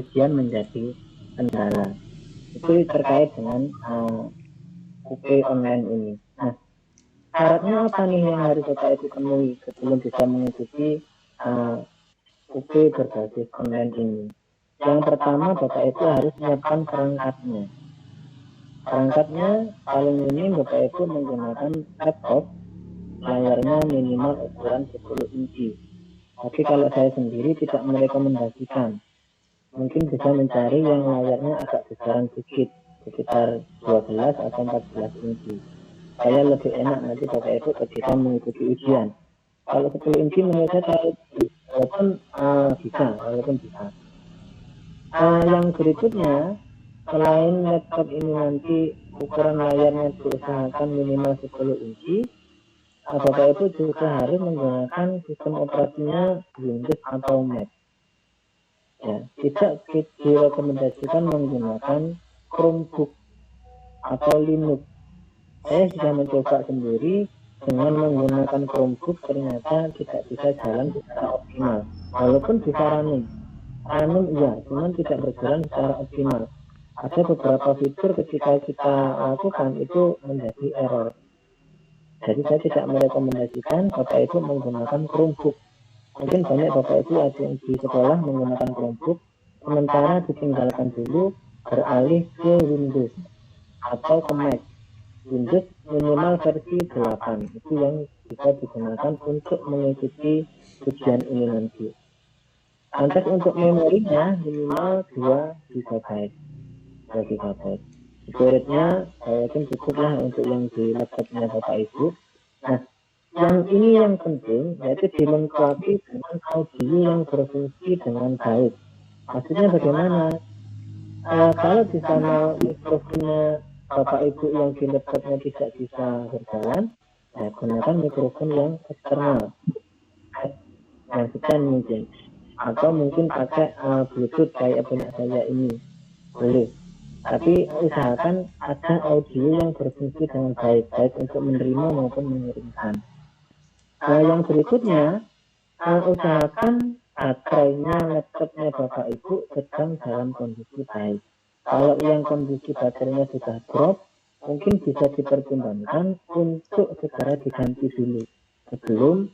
ujian menjadi kendala. Itu terkait dengan UP online ini. Nah, syaratnya apa nih yang harus Bapak Ibu penuhi sebelum bisa mengikuti UP berbasis online ini? Yang pertama, Bapak Ibu harus menyiapkan perangkatnya. Perangkatnya paling minim Bapak Ibu menggunakan laptop, layarnya minimal ukuran 10 inci. Tapi kalau saya sendiri tidak merekomendasikan. Mungkin bisa mencari yang layarnya agak besaran sedikit, sekitar 12 atau 14 inci. Saya lebih enak nanti Bapak Ibu ketika mengikuti ujian. Kalau 10 inci menurut saya walaupun bisa. Yang berikutnya, selain laptop ini nanti ukuran layarnya diusahakan minimal 10 inci, Bapak Ibu juga harus menggunakan sistem operasinya Windows atau Mac. Ya, tidak direkomendasikan menggunakan Chromebook atau Linux. Saya sudah mencoba sendiri dengan menggunakan Chromebook, ternyata tidak bisa jalan secara optimal. Walaupun bisa running iya, cuman tidak berjalan secara optimal. Ada beberapa fitur ketika kita lakukan itu menjadi error. Jadi saya tidak merekomendasikan Bapak Ibu menggunakan Chromebook. Mungkin banyak Bapak Ibu ada yang di sekolah menggunakan Chromebook, sementara ditinggalkan dulu beralih ke Windows atau ke Mac. Windows minimal versi 8 itu yang bisa digunakan untuk mengikuti ujian ini nanti. Lantas untuk memorinya minimal 2 GB. Storage-nya saya yakin cukup lah untuk yang di laptopnya Bapak Ibu. Nah, yang ini yang penting yaitu dilengkapi dengan audio yang berfungsi dengan baik. Maksudnya bagaimana? Kalau di sana mikrofonnya Bapak Ibu yang di laptopnya tidak bisa berjalan, ya gunakan mikrofon yang eksternal, yang stand mungkin, atau mungkin pakai Bluetooth kayak punya saya ini, boleh. Tapi usahakan ada audio yang berfungsi dengan baik, baik untuk menerima maupun mengirimkan. Yang berikutnya, usahakan baterainya laptopnya Bapak Ibu sedang dalam kondisi baik. Kalau yang kondisi baterainya sudah drop, mungkin bisa dipertimbangkan untuk segera diganti dulu sebelum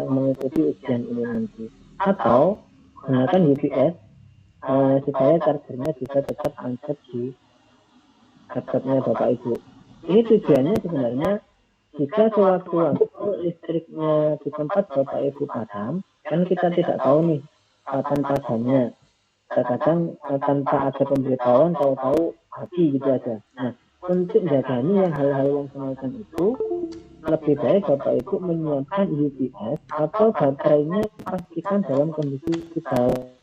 mengikuti ujian ini nanti. Atau gunakan UPS supaya chargernya bisa tetap answer di laptopnya Bapak Ibu. Ini tujuannya sebenarnya jika sewaktu-waktu listriknya di tempat Bapak Ibu padam, kan kita tidak tahu nih kapan padamnya. Kadang tanpa ada pemberitahuan tahu-tahu mati gitu aja. Nah, untuk menjaganya yang hal-hal yang semacam itu, lebih baik Bapak Ibu menyiapkan UPS atau baterainya dipastikan dalam kondisi baik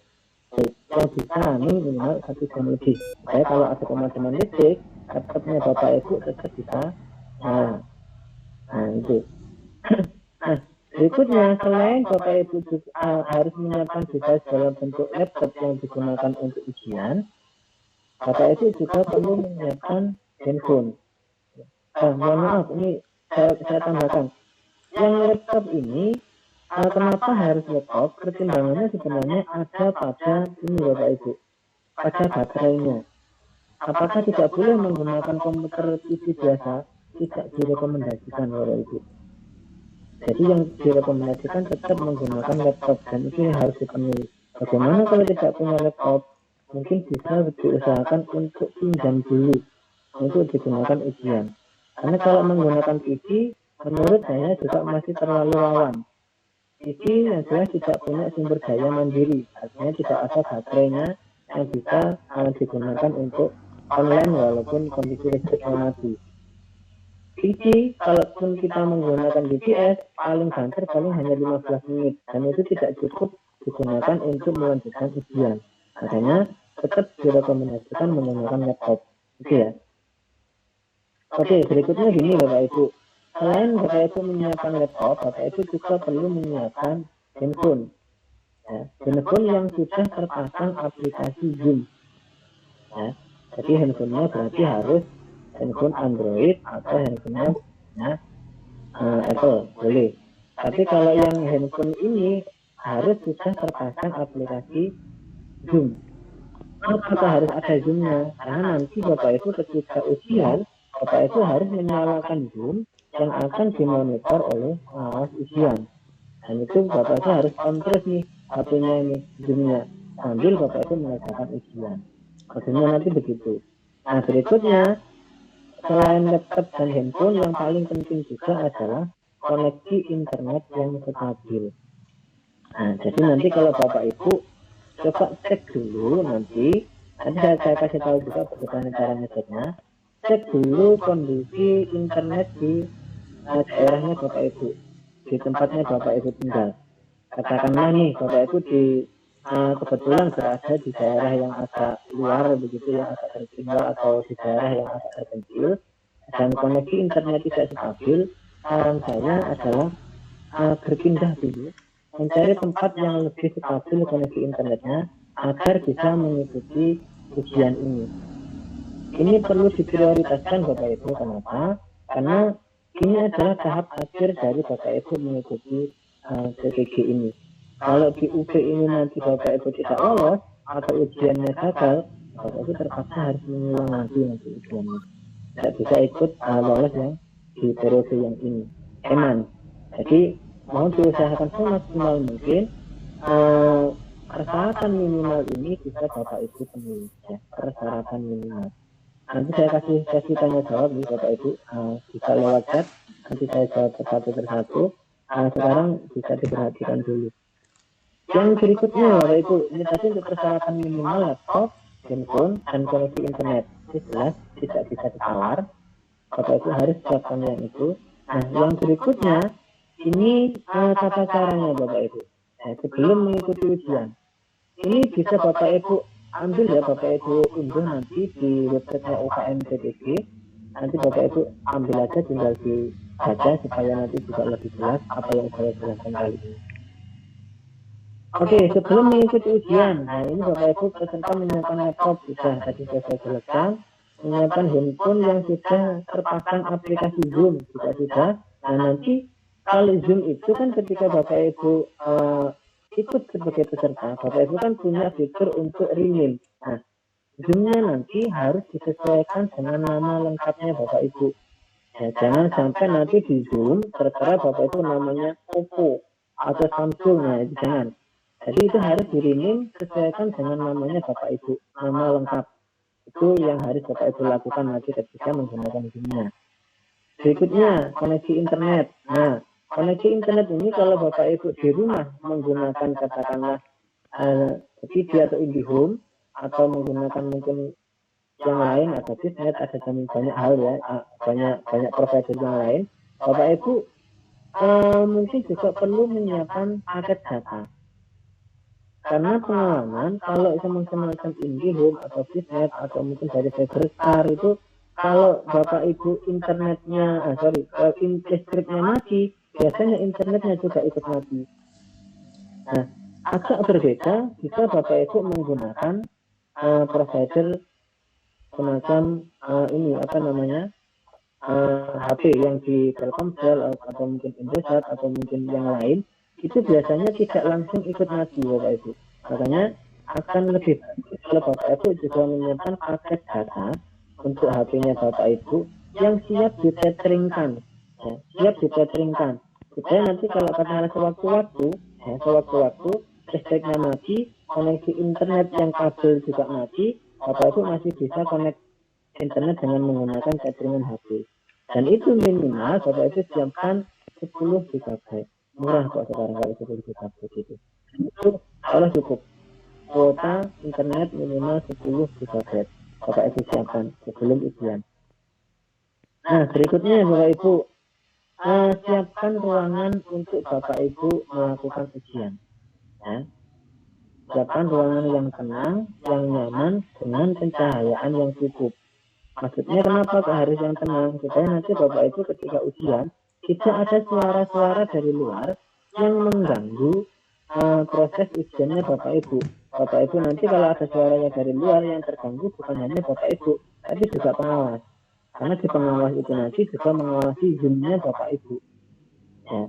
yang bisa running minimal 1 jam lebih. Saya kalau ada pemadaman listrik, laptopnya Bapak Ibu tetap bisa nyala. Nah, itu. Nah, berikutnya, selain Bapak Ibu juga, harus menyiapkan device dalam bentuk laptop yang digunakan untuk ujian, Bapak Ibu juga perlu menyiapkan handphone. Mohon maaf, ini saya tambahkan. Yang laptop ini, kenapa harus laptop? Pertimbangannya sebenarnya ada pada ini Bapak Ibu, pada baterainya. Apakah tidak boleh menggunakan komputer PC biasa? Tidak direkomendasikan Bapak Ibu. Jadi yang direkomendasikan tetap menggunakan laptop dan itu yang harus dipenuhi. Bagaimana kalau tidak punya laptop? Mungkin bisa diusahakan untuk pinjam dulu untuk digunakan ujian. Karena kalau menggunakan PC, menurut saya juga masih terlalu rawan. PC yang jelas tidak punya sumber daya mandiri, artinya tidak ada baterainya yang bisa digunakan untuk online walaupun kondisi listriknya mati. PC, kalaupun kita menggunakan VPS, paling banter paling hanya 15 menit, dan itu tidak cukup digunakan untuk melanjutkan ujian. Makanya, tetap direkomendasikan menggunakan laptop. Oke ya. Oke, berikutnya gini Bapak Ibu. Selain Bapak Ibu menyiapkan laptop, Bapak Ibu juga perlu menyiapkan handphone. Ya, handphone yang sudah terpasang aplikasi Zoom. Ya, jadi handphonenya berarti harus handphone Android atau handphonenya Apple, boleh. Tapi kalau yang handphone ini harus sudah terpasang aplikasi Zoom. Apakah harus ada Zoom-nya? Karena nanti Bapak Ibu ketika ujian, Bapak Ibu harus menyalakan Zoom yang akan dimonitor oleh pengawas ujian. Dan itu Bapak Ibu harus on terus nih HP-nya ini, Zoom-nya, sambil Bapak Ibu mengerjakan ujian. Maksudnya nanti begitu. Nah, berikutnya, selain laptop dan handphone, yang paling penting juga adalah koneksi internet yang stabil. Nah, jadi nanti kalau Bapak Ibu coba cek dulu nanti saya kasih tahu juga bagaimana cara ngeceknya. Cek dulu kondisi internet di daerahnya Bapak Ibu, di tempatnya Bapak Ibu tinggal. Katakanlah nih Bapak Ibu di kebetulan berada di daerah yang agak luar begitu, yang agak tertinggal atau di daerah yang agak terpencil dan koneksi internet tidak stabil. Saran saya adalah berpindah dulu, mencari tempat yang lebih stabil koneksi internetnya agar bisa mengikuti ujian ini. Ini perlu diprioritaskan Bapak Ibu. Kenapa? Karena ini adalah tahap akhir dari Bapak Ibu mengikuti PTG ini. Kalau di UP ini nanti Bapak Ibu tidak lolos atau ujiannya gagal, Bapak Ibu terpaksa harus mengulang lagi nanti ujiannya. Tidak bisa ikut lolos yang di periode yang ini. Jadi mohon diusahakan semaksimal mungkin persyaratan minimal ini bisa Bapak Ibu penuhi, ya, persyaratan minimal. Nanti saya kasih tanya jawab nih Bapak Ibu, bisa lewat chat, nanti saya jawab satu persatu. Sekarang bisa diperhatikan dulu. Yang berikutnya Bapak Ibu, ini tadi untuk persyaratan minimal laptop, handphone, dan koneksi internet. Itu jelas tidak bisa ditawar. Bapak Ibu harus siapkan yang itu. Nah, yang berikutnya ini tata caranya Bapak Ibu. Sebelum mengikuti ujian, ini bisa Bapak Ibu ambil ya, Bapak Ibu unduh nanti di website UKM PTG. Nanti Bapak Ibu ambil aja, tinggal dibaca supaya nanti juga lebih jelas apa yang saya jelaskan kali ini. Oke, sebelum mengikuti ujian, nah ini Bapak Ibu peserta menyiapkan laptop sudah tadi saya jelaskan, menyiapkan handphone yang sudah terpasang aplikasi Zoom juga sudah. Nah nanti kalau Zoom itu kan ketika Bapak Ibu ikut sebagai peserta, Bapak Ibu kan punya fitur untuk rename. Nah, Zoom-nya nanti harus disesuaikan dengan nama lengkapnya Bapak Ibu. Ya, jangan sampai nanti di Zoom tertera Bapak Ibu namanya Oppo atau Samsung, nah itu jangan. Jadi itu harus di-rename sesuaikan dengan namanya Bapak Ibu, nama lengkap. Itu yang harus Bapak Ibu lakukan nanti ketika menggunakan Zoom-nya. Berikutnya, koneksi internet. Nah, koneksi internet ini kalau Bapak Ibu di rumah menggunakan katakanlah TV atau IndiHome atau menggunakan mungkin yang lain, ada Bisnet, ada banyak hal ya, banyak provider yang lain, Bapak Ibu mungkin juga perlu menyiapkan paket data. Karena pengalaman kalau semacam IndiHome atau Bisnet atau mungkin dari Fiberstar itu, kalau Bapak Ibu internetnya, listriknya mati, biasanya internetnya juga ikut mati. Nah, agak berbeda jika Bapak Ibu menggunakan provider semacam ini apa namanya HP yang di Telkomsel atau mungkin Indosat atau mungkin yang lain, itu biasanya tidak langsung ikut mati Bapak Ibu. Makanya akan lebih bagus kalau Bapak Ibu juga menyiapkan paket data untuk HP-nya Bapak Ibu yang siap diteteringkan, ya, siap diteteringkan. Supaya nanti kalau katakanlah sewaktu-waktu listriknya mati, koneksi internet yang kabel juga mati, Bapak Ibu masih bisa connect internet dengan menggunakan tetheringan HP. Dan itu minimal Bapak Ibu siapkan 10 GB. Murah kok sekarang kalau 10 GB itu. Itu kalau cukup. Kuota internet minimal 10 GB. Bapak Ibu siapkan sebelum ujian. Nah, berikutnya Bapak Ibu siapkan ruangan untuk Bapak Ibu melakukan ujian. Ya. Siapkan ruangan yang tenang, yang nyaman, dengan pencahayaan yang cukup. Maksudnya kenapa harus yang tenang? Supaya nanti Bapak Ibu ketika ujian tidak ada suara-suara dari luar yang mengganggu proses ujiannya Bapak Ibu. Bapak Ibu nanti kalau ada suaranya dari luar yang terganggu bukan hanya Bapak Ibu, tapi juga pengawas. Karena di pengawas itu nanti juga mengawasi Zoom-nya Bapak Ibu. Ya.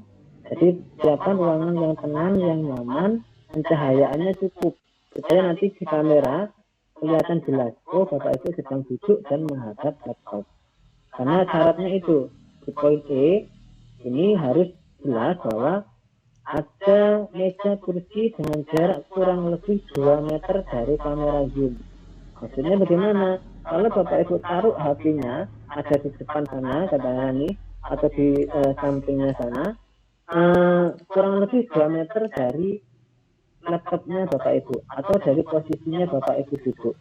Jadi siapkan ruangan yang tenang, yang nyaman, pencahayaannya cukup. supaya nanti di kamera kelihatan jelas, oh Bapak Ibu sedang duduk dan menghadap laptop. Karena syaratnya itu, di poin E, ini harus jelas bahwa ada meja kursi dengan jarak kurang lebih 2 meter dari kamera Zoom. Maksudnya bagaimana? Kalau Bapak Ibu taruh HP-nya ada di depan sana, katakanlah nih, atau di sampingnya sana, kurang lebih 2 meter dari laptopnya Bapak Ibu, atau dari posisinya Bapak Ibu duduk.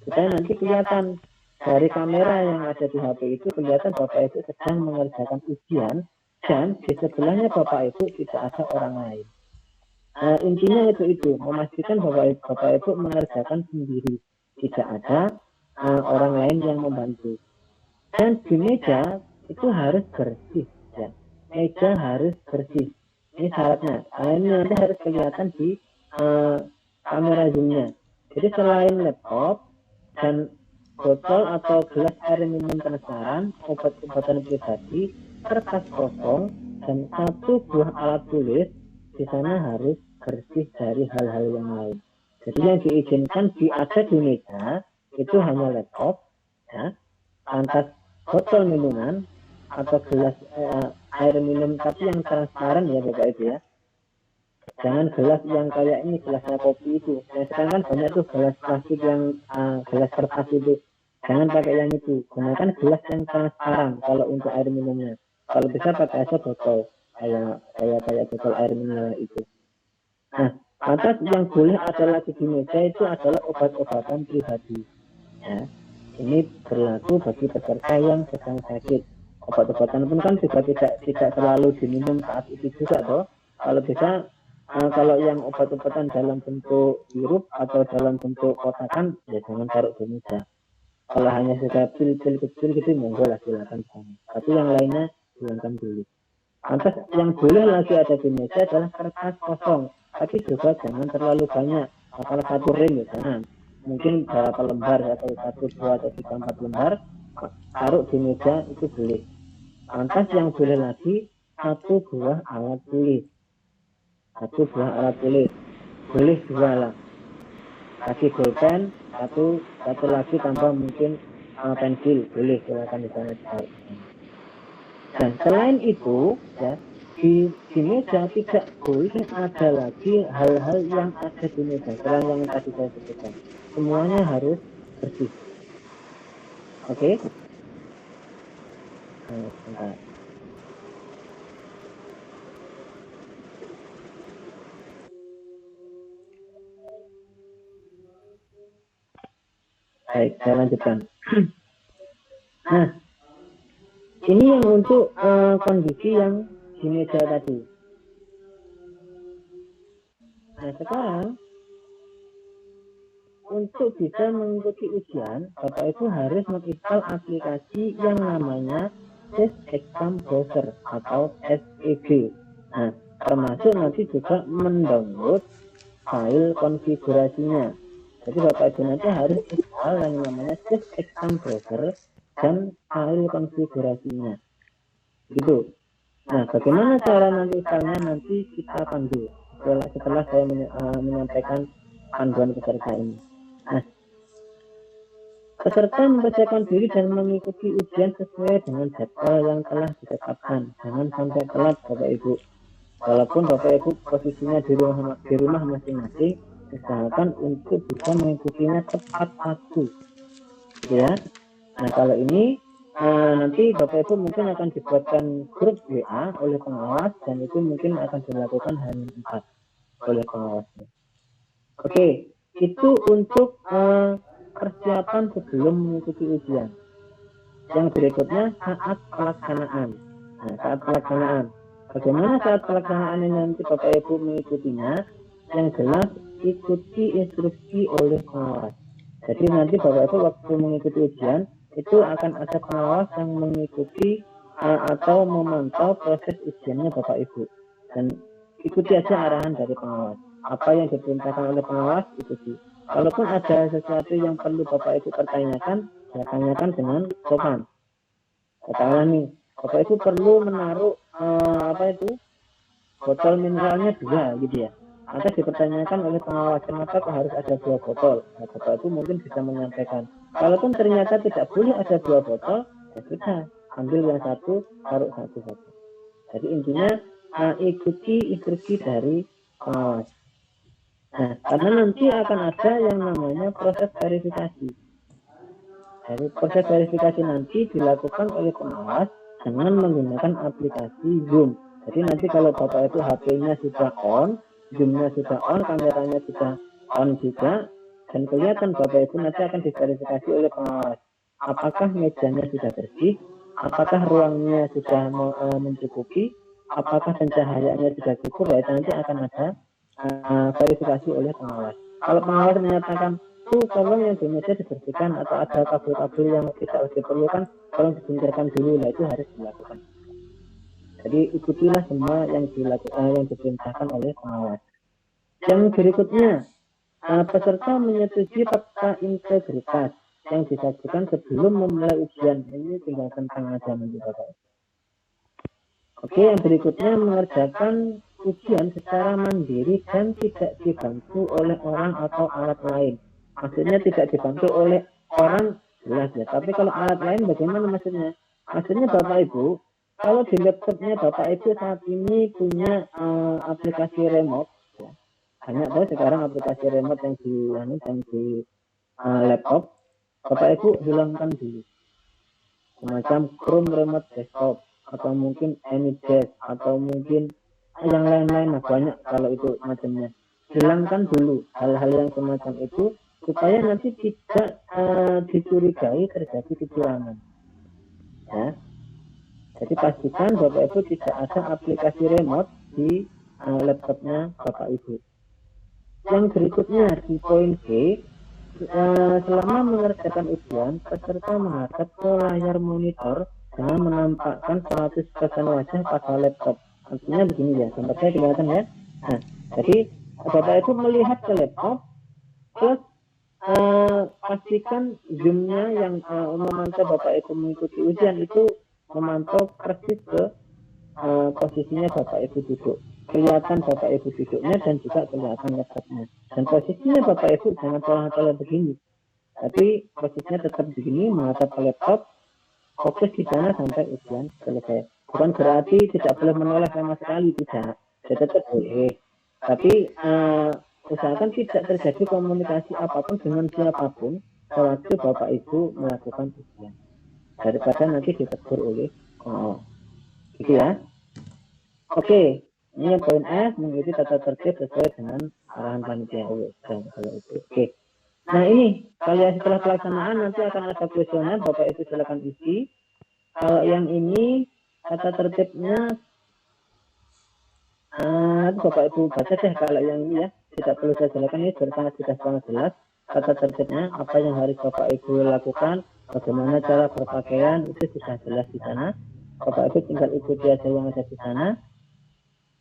Supaya nanti kelihatan dari kamera yang ada di HP itu kelihatan Bapak Ibu sedang mengerjakan ujian dan di sebelahnya Bapak Ibu tidak ada orang lain. Intinya itu memastikan Bapak Ibu mengerjakan sendiri, tidak ada orang lain yang membantu. Dan di meja itu harus bersih, ya. Meja harus bersih. Ini syaratnya. Ini nanti harus kelihatan di kamera zoomnya. Jadi selain laptop dan botol atau gelas air minum penasaran, obat-obatan pribadi, kertas kosong, dan 1 buah alat tulis di sana harus bersih dari hal-hal yang lain. Jadi yang diizinkan ada di meja itu hanya laptop, ya, lantas botol minuman atau gelas air minum tapi yang transparan ya Bapak Ibu ya. Jangan gelas yang kayak ini, gelasnya kopi itu. Yang sekarang kan banyak tuh gelas plastik yang gelas kertas itu. Jangan pakai yang itu. Gunakan gelas yang transparan kalau untuk air minumnya. Kalau bisa pakai aja botol kayak botol air mineral itu. Nah, lantas yang boleh ada lagi di meja itu adalah obat-obatan pribadi. Ya, ini berlaku bagi peserta yang sedang sakit. Obat-obatan pun kan juga tidak selalu diminum saat itu juga toh. Kalau bisa kalau yang obat-obatan dalam bentuk sirup atau dalam bentuk kotakan ya jangan taruh di meja. Kalau hanya sekedar pil-pil kecil gitu monggo lah silakan. Tapi yang lainnya hilangkan dulu. Lantas yang boleh lagi ada di meja adalah kertas kosong. Tapi juga jangan terlalu banyak. Kalau 1 ring ya jangan. Mungkin berapa lembar atau 1, 2 atau 3, 4 lembar taruh di meja itu boleh. Lantas yang boleh lagi 1 buah alat tulis. 1 buah alat tulis. Boleh 2 lah. Kasih bolpen, satu lagi tambah mungkin pensil. Boleh silakan di sana. Dan selain itu ya di meja tidak boleh ada lagi hal-hal yang ada di meja selain yang tadi saya sebutkan. Semuanya harus bersih. Oke? Bentar. Baik, saya lanjutkan. Nah, ini yang untuk kondisi yang di meja tadi. Nah, sekarang untuk bisa mengikuti ujian, Bapak Ibu harus menginstal aplikasi yang namanya Test Exam Browser atau SEB. Nah, termasuk nanti juga mendownload file konfigurasinya. Jadi Bapak Ibu nanti harus install yang namanya Test Exam Browser dan file konfigurasinya. Gitu. Nah, bagaimana cara nanti installnya nanti kita pandu setelah saya menyampaikan panduan peserta ini. Nah, peserta mempersiapkan diri dan mengikuti ujian sesuai dengan jadwal yang telah ditetapkan. Jangan sampai telat Bapak Ibu. Walaupun Bapak Ibu posisinya di rumah masing-masing, usahakan untuk bisa mengikutinya tepat waktu. Ya. Nah, kalau ini nanti Bapak Ibu mungkin akan dibuatkan grup WA oleh pengawas dan itu mungkin akan dilakukan hanya 4 oleh pengawasnya. Oke, itu untuk persiapan sebelum mengikuti ujian. Yang berikutnya saat pelaksanaan. Nah, saat pelaksanaan. Bagaimana saat pelaksanaan ini nanti Bapak Ibu mengikutinya? Yang jelas ikuti instruksi oleh pengawas. Jadi nanti Bapak Ibu waktu mengikuti ujian itu akan ada pengawas yang mengikuti atau memantau proses ujiannya Bapak Ibu. Dan ikuti aja arahan dari pengawas. Apa yang diperintahkan oleh pengawas ikuti. Kalaupun ada sesuatu yang perlu Bapak Ibu pertanyakan, ya tanyakan dengan sopan. Katakanlah nih, Bapak Ibu perlu menaruh botol mineralnya 2 gitu ya. maka dipertanyakan oleh pengawas, kenapa harus ada 2 botol. Nah, Bapak itu mungkin bisa menyampaikan, kalaupun ternyata tidak boleh ada 2 botol, ya sudah, ambil yang satu, taruh satu saja. Jadi intinya ikuti instruksi dari pengawas. Nah, karena nanti akan ada yang namanya proses verifikasi. Jadi proses verifikasi nanti dilakukan oleh pengawas dengan menggunakan aplikasi Zoom. Jadi nanti kalau Bapak itu HP-nya sudah on, Zoom-nya sudah on, kameranya sudah on juga, dan kelihatan Bapak itu nanti akan diverifikasi oleh pengawas. Apakah mejanya sudah bersih? Apakah ruangnya sudah mencukupi? Apakah pencahayaannya sudah cukup? Ya, nanti akan ada verifikasi oleh pengawas. Kalau pengawas menyatakan tolong yang di meja dibersihkan atau ada kabel-kabel yang tidak diperlukan tolong disingkirkan dulu, nah itu harus dilakukan. Jadi ikutilah semua yang dilakukan, yang diperintahkan oleh pengawas. Yang berikutnya, peserta menyetujui fakta integritas yang disajikan sebelum memulai ujian. Ini tinggal tentang aja nanti Bapak. Oke, yang berikutnya mengerjakan ujian secara mandiri dan tidak dibantu oleh orang atau alat lain. Maksudnya tidak dibantu oleh orang jelas ya. Tapi kalau alat lain bagaimana maksudnya? Maksudnya Bapak Ibu, kalau di laptopnya Bapak Ibu saat ini punya aplikasi remote, ya. Banyak tahu sekarang aplikasi remote yang di laptop, Bapak Ibu hilangkan dulu. Semacam Chrome Remote Desktop atau mungkin AnyDesk atau mungkin yang lain-lain, nah banyak kalau itu macamnya. Hilangkan dulu hal-hal yang semacam itu supaya nanti tidak dicurigai terjadi kecurangan. Ya. Jadi pastikan Bapak Ibu tidak ada aplikasi remote di laptopnya Bapak Ibu. Yang berikutnya di poin B, selama mengerjakan ujian, peserta menghadap ke layar monitor dengan menampakkan 100% wajah pada laptop. Artinya begini ya, gambarnya kelihatan ya. Nah, jadi Bapak Ibu melihat ke laptop, plus pastikan zoomnya yang memantau Bapak Ibu mengikuti ujian itu memantau persis ke posisinya Bapak Ibu duduk. Kelihatan Bapak Ibu duduknya dan juga kelihatan laptopnya. Dan posisinya Bapak Ibu jangan salah-salah begini. Tapi posisinya tetap begini, menghadap ke laptop, fokus di sana sampai ujian selesai. Bukan berarti tidak boleh menoleh sama sekali, tidak. Ya, tetap boleh. Tapi usahakan tidak terjadi komunikasi apapun dengan siapapun sewaktu Bapak Ibu melakukan ujian. Daripada nanti ditegur oleh gitu ya. Oke, ini poin F, mengikuti tata tertib sesuai dengan arahan panitia kalau itu. Oke. Nah ini, kalau setelah pelaksanaan nanti akan ada kuesioner, Bapak Ibu silakan isi. Kalau yang ini tata tertibnya, Bapak Ibu baca deh kalau yang ini ya. Tidak perlu saya jelaskan, ini sudah sangat jelas. Tata tertibnya, apa yang harus Bapak Ibu lakukan, bagaimana cara berpakaian, itu sudah jelas di sana. Bapak Ibu tinggal ikuti aja yang ada di sana.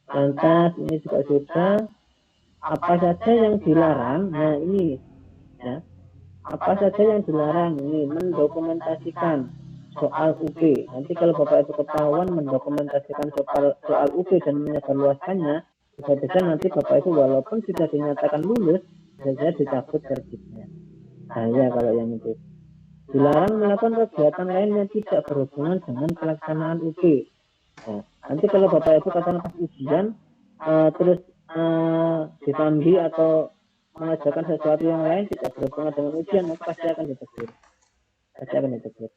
Lantas ini juga sudah, apa saja yang dilarang, nah ini ya, apa saja yang dilarang, ini mendokumentasikan soal UP. Nanti kalau Bapak Ibu ketahuan mendokumentasikan soal UP dan menyebarluaskannya, bisa-bisa nanti Bapak Ibu walaupun sudah dinyatakan lulus, bisa dicabut sertifikatnya. Saya kalau yang itu. Dilarang melakukan kegiatan lain yang tidak berhubungan dengan pelaksanaan UP. Nah, nanti kalau Bapak Ibu katakan pas ujian terus ditambi atau mengajarkan sesuatu yang lain tidak berhubungan dengan ujian, maka pasti akan ditegur.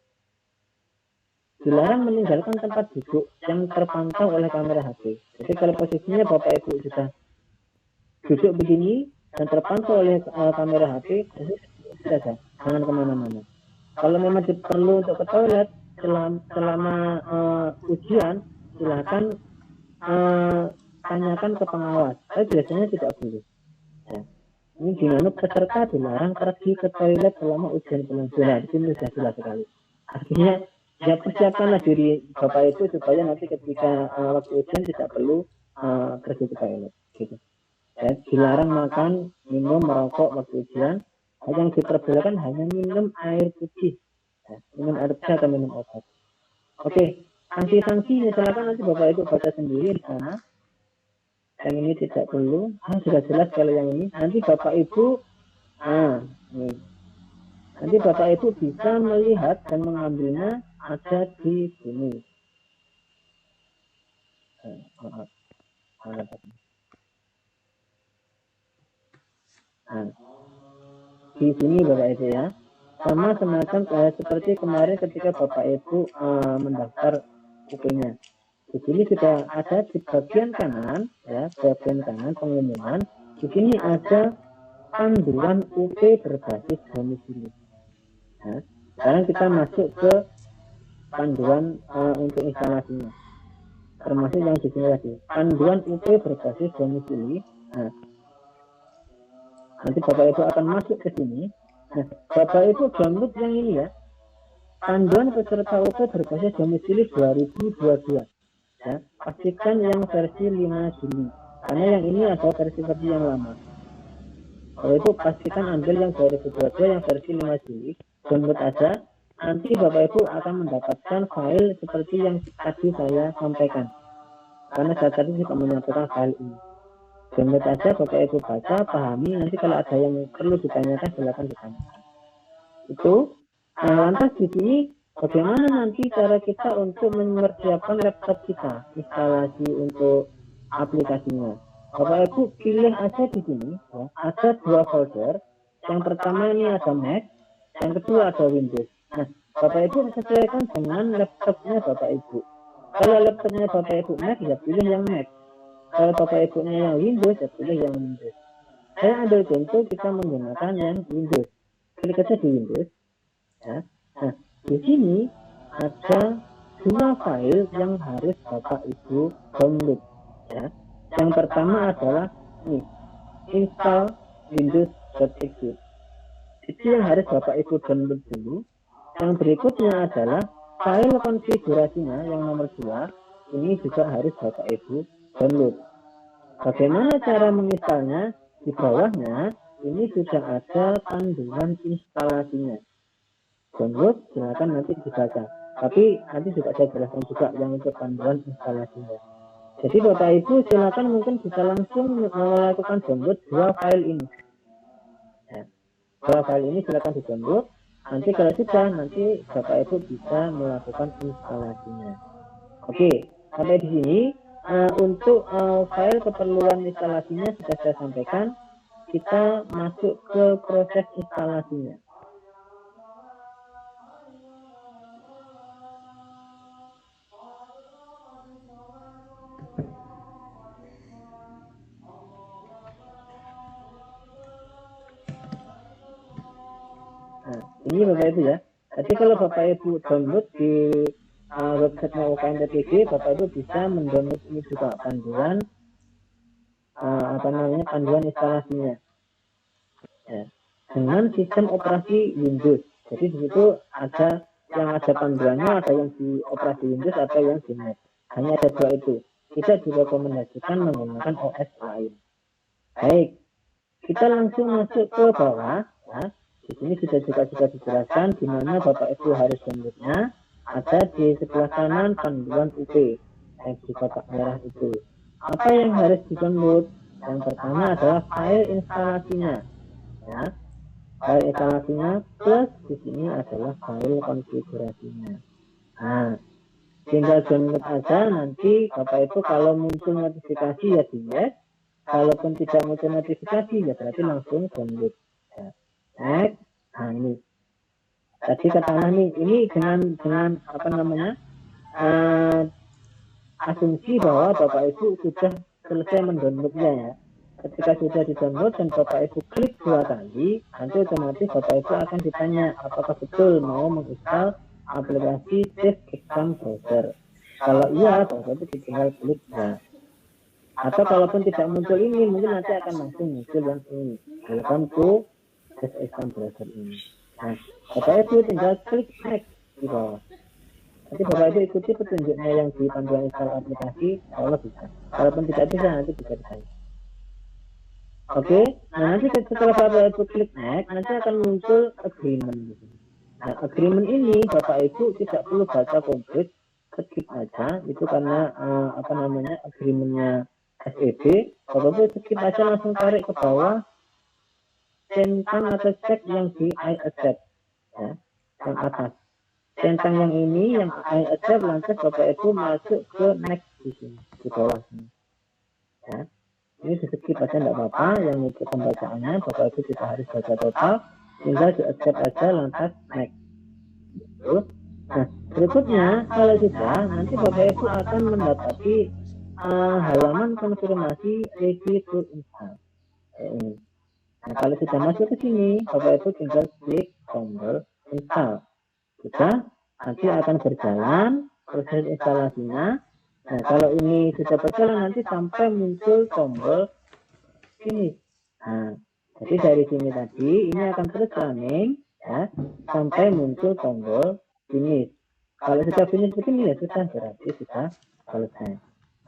Dilarang meninggalkan tempat duduk yang terpantau oleh kamera HP. Jadi kalau posisinya Bapak Ibu sudah duduk begini dan terpantau oleh kamera HP, saja, jangan kemana-mana. Kalau memang perlu untuk ke toilet selama ujian, silakan tanyakan ke pengawas. Tapi biasanya tidak boleh. Ya. Ini gimana peserta dilarang pergi ke toilet selama ujian peluncuran. Ini sudah jelas sekali. Artinya ya persiapkanlah diri Bapak Ibu supaya nanti ketika waktu ujian tidak perlu pergi ke toilet. Gitu. Ya, dilarang makan, minum, merokok waktu ujian. Yang diperbolehkan hanya minum air putih. Ya, minum air putih atau minum obat. Oke, sanksi-sanksinya silakan nanti Bapak Ibu baca sendiri di sana. Yang ini tidak perlu. Sudah jelas kalau yang ini. Nanti Bapak Ibu, nih. Nanti Bapak Ibu bisa melihat dan mengambilnya ada di sini. Nah, di sini Bapak Ibu ya, sama semacam seperti kemarin ketika Bapak Ibu mendaftar UP-nya. Di sini sudah ada di bagian kanan ya, bagian kanan pengumuman. Di sini ada panduan UP berbasis domisili. Nah, sekarang kita masuk ke panduan untuk instalasinya. Termasuk yang di sini tadi, panduan UP berbasis domisili. Nah, nanti Bapak Ibu akan masuk ke sini. Nah, Bapak Ibu download yang ini ya. Panduan peserta UP berbasis domisili 2022. Ya, pastikan yang versi 5 Juli. Karena yang ini ada versi yang lama. Bapak Ibu pastikan ambil yang 2022 yang versi 5 Juli. Download aja. Nanti Bapak Ibu akan mendapatkan file seperti yang tadi saya sampaikan. Karena saya tadi juga menyampaikan file ini. Download aja, Bapak Ibu baca, pahami. Nanti kalau ada yang perlu ditanyakan, silakan ditanyakan. Itu. Lantas di sini, bagaimana nanti cara kita untuk mempersiapkan laptop kita, instalasi untuk aplikasinya. Bapak Ibu pilih aja di sini, ya. Ada 2 folder. Yang pertama ini ada Mac, yang kedua ada Windows. Nah, Bapak Ibu sesuaikan dengan laptopnya Bapak Ibu. Kalau laptopnya Bapak Ibu Mac, ya pilih yang Mac. Kalau Bapak Ibunya yang Windows, ya pilih yang Windows. Saya ambil contoh kita menggunakan yang Windows. Klik aja di Windows. Ya. Nah, di sini ada 2 file yang harus Bapak Ibu download. Ya. Yang pertama adalah ini, install windows.exe. Itu yang harus Bapak Ibu download dulu. Yang berikutnya adalah file konfigurasinya yang nomor 2. Ini juga harus Bapak Ibu download. Bagaimana cara menginstalnya? Di bawahnya ini sudah ada panduan instalasinya. Download, silakan nanti dibaca. Tapi nanti juga saya jelaskan juga yang untuk panduan instalasinya. Jadi Bapak Ibu silakan mungkin bisa langsung melakukan download 2 file ini. Ya. 2 file ini silakan di-download. Nanti kalau sudah, nanti Bapak Ibu bisa melakukan instalasinya. Oke, sampai di sini untuk file keperluan instalasinya sudah saya sampaikan. Kita masuk ke proses instalasinya. Nah, ini Bapak Ibu ya. Jadi kalau Bapak Ibu download di website UKM.id, Bapak Ibu bisa mendownload ini juga panduan panduan instalasinya. Ya. Dengan sistem operasi Windows. Jadi di situ ada yang ada panduannya, ada yang di operasi Windows atau yang di Mac. Hanya ada 2 itu. Tidak direkomendasikan menggunakan OS lain. Baik, kita langsung masuk ke bawah. Ya. Di sini sudah dijelaskan di mana Bapak Ibu harus downloadnya. Ada di sebelah kanan panduan UP yang di kotak merah itu. Apa yang harus di-download? Yang pertama adalah file instalasinya. Ya. File instalasinya plus di sini adalah file konfigurasinya. Nah, tinggal download aja. Nanti Bapak Ibu kalau muncul notifikasi ya di yes. Kalaupun tidak muncul notifikasi ya berarti langsung download. Ya. Next. Nah ini tadi katakanlah nih, ini dengan apa namanya asumsi bahwa Bapak Ibu sudah selesai mendownloadnya ya. Ketika sudah di-download dan Bapak Ibu klik 2 kali, nanti otomatis Bapak Ibu akan ditanya apakah betul mau menginstal aplikasi Safe Exam Browser. Kalau iya, Bapak Ibu tinggal klik ya. Atau kalaupun tidak muncul ini, mungkin nanti akan langsung muncul yang ini. Welcome to Safe Exam Browser ini. Nah, Bapak Ibu tinggal klik next di bawah. Nanti Bapak Ibu ikuti petunjuknya yang di panduan install aplikasi, kalau bisa. Kalaupun tidak bisa, nanti bisa ditanya. Oke, nah nanti setelah Bapak Ibu klik next, nanti akan muncul agreement. Nah, agreement ini Bapak Ibu tidak perlu baca komplit, skip aja. Itu karena agreementnya SEB, Bapak Ibu skip aja langsung tarik ke bawah centang atau cek yang di I accept, ya, yang atas. Centang yang ini yang I accept, lantas Bapak Ibu masuk ke next di sini, di bawah sini. Ya. Ini di skip aja enggak apa-apa, yang untuk pembacaannya Bapak Ibu tidak harus baca total, tinggal di accept aja lantas next. Nah, berikutnya kalau sudah, nanti Bapak Ibu akan mendapati halaman konfirmasi ready to install. Ini. Nah, kalau sudah masuk ke sini, Bapak Ibu tinggal klik tombol install. Sudah, nanti akan berjalan proses instalasinya. Nah, kalau ini sudah berjalan nanti sampai muncul tombol finish. Nah, jadi dari sini tadi ini akan terus running, ya, sampai muncul tombol finish. Kalau sudah finish begini ya sudah, berarti sudah selesai.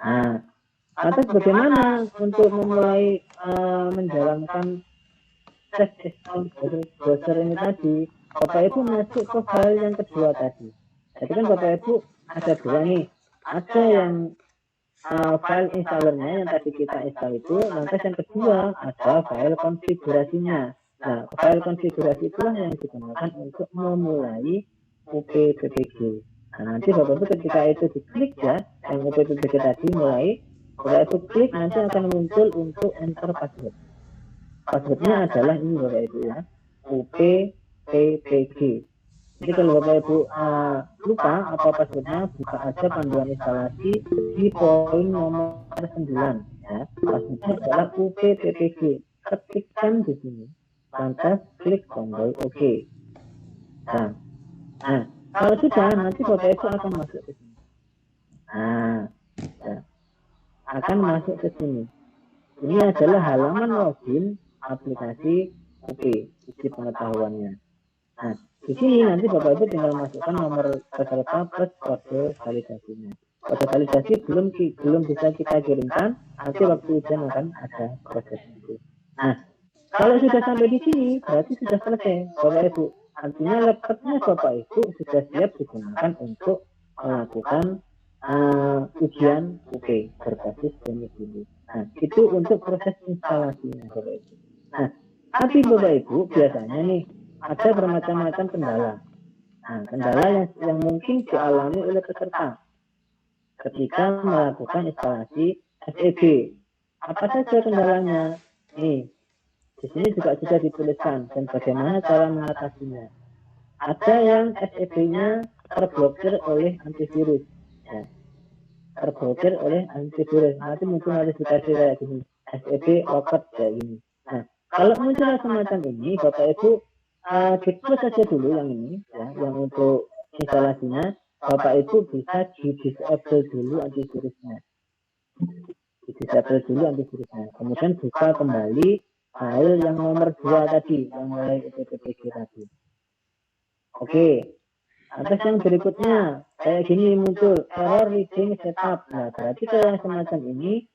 Nah, lantas bagaimana untuk memulai menjalankan tes browser ini tadi? Bapak Ibu masuk ke file yang kedua tadi. Jadi kan Bapak Ibu ada dua nih. Ada yang file installernya yang tadi kita install itu, lantas yang kedua ada file konfigurasinya. Nah, file konfigurasi itulah yang digunakan untuk memulai UPPPG. Nah, nanti Bapak Ibu ketika itu diklik ya, yang UPPPG tadi mulai, Bapak Ibu klik nanti akan muncul untuk enter password. Passwordnya adalah ini Bapak Ibu ya, UPPPG. Jadi kalau Bapak Ibu lupa apa passwordnya, buka aja panduan instalasi di poin nomor 9 ya. Passwordnya adalah UPPPG. Ketikkan di sini. Lantas klik tombol OK. Nah, kalau sudah nanti Bapak Ibu akan masuk ke sini. Nah, ya, akan masuk ke sini. Ini adalah halaman login aplikasi OK, isi pengetahuannya. Nah, di sini nanti Bapak Ibu tinggal masukkan nomor peserta plus kode validasinya. Kode validasi belum bisa kita kirimkan, nanti waktu ujian akan ada proses itu. Nah, kalau sudah sampai di sini berarti sudah selesai Bapak Ibu. Artinya laptopnya Bapak Ibu sudah siap digunakan untuk melakukan ujian UK berbasis dulu. Nah, itu untuk proses instalasinya Bapak Ibu. Nah, tapi Bapak Ibu biasanya nih ada bermacam-macam kendala. Nah, kendala yang mungkin dialami oleh peserta ketika melakukan instalasi SEB. Apa saja kendalanya? Nih, di sini juga sudah dituliskan dan bagaimana cara mengatasinya. Ada yang SEB-nya terblokir oleh antivirus. Ya, terblokir oleh antivirus. Nanti mungkin harus dikasih kayak gini, SEB locked kayak gini. Nah, kalau muncul semacam ini, Bapak Ibu close saja dulu yang ini, ya, yang untuk instalasinya. Bapak Ibu bisa di disable dulu antivirusnya. Di disable dulu antivirusnya. Kemudian buka kembali file yang nomor 2 tadi, yang mulai UPPG tadi. Oke. Atas yang berikutnya, kayak gini muncul error reading setup. Nah, berarti kalau yang semacam ini,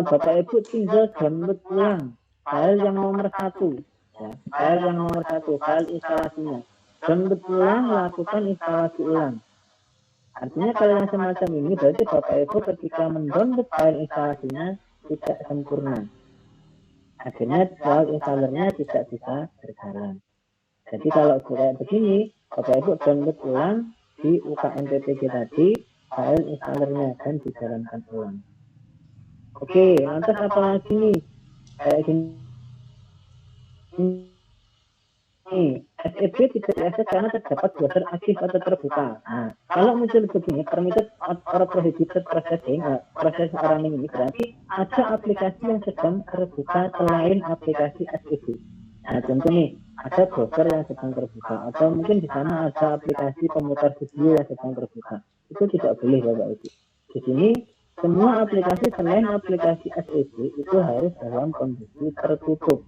Bapak Ibu tinggal download ulang file yang nomor 1. Ya, file yang nomor 1, file instalasinya. Download ulang, lakukan instalasi ulang. Artinya kalau yang semacam ini, berarti Bapak Ibu ketika mendownload file instalasinya tidak sempurna. Akhirnya file installernya tidak bisa berjalan. Jadi kalau kayak begini, Bapak Ibu download ulang di UKMPPG tadi file installernya dan dijalankan ulang. Oke, lantas apa lagi nih? Kayak gini. SEB tidak diakses karena terdapat browser aktif atau terbuka. Nah, kalau muncul begini, permitted or prohibited processing, proses running ini berarti ada aplikasi yang sedang terbuka selain aplikasi SEB. Nah, contoh nih, ada browser yang sedang terbuka, atau mungkin di sana ada aplikasi pemutar video yang sedang terbuka. Itu tidak boleh, Bapak Ibu. Di sini, semua aplikasi selain aplikasi SEB itu harus dalam kondisi tertutup.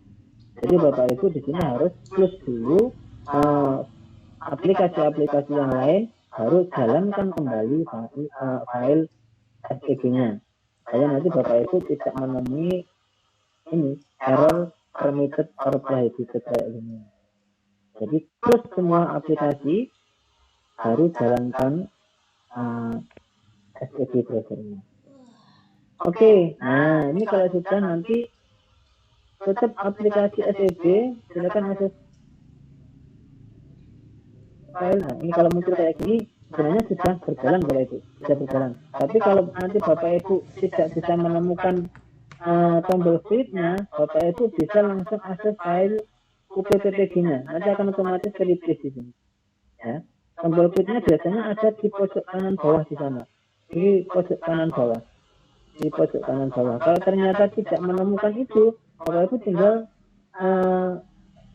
Jadi Bapak Ibu di sini harus close dulu aplikasi-aplikasi yang lain, harus jalankan kembali file SEB-nya. Supaya nanti Bapak Ibu tidak menemui ini error permitted or prohibited kayak gini. Jadi close semua aplikasi, baru jalankan SEB browsernya. Oke, nah ini kalau sudah nanti tetap aplikasi SEB, silakan akses file. Nah, ini kalau muncul kayak gini, sebenarnya sudah berjalan Bapak Ibu, sudah berjalan. Tapi kalau nanti Bapak Ibu tidak bisa menemukan tombol flipnya, Bapak Ibu bisa langsung akses file UPPPG-nya. Nanti akan otomatis terlipis di sini. Ya. Tombol flipnya biasanya ada di pojok kanan bawah di sana. Di pojok kanan bawah. Di pojok kanan bawah. Kalau ternyata tidak menemukan itu, Bapak Ibu tinggal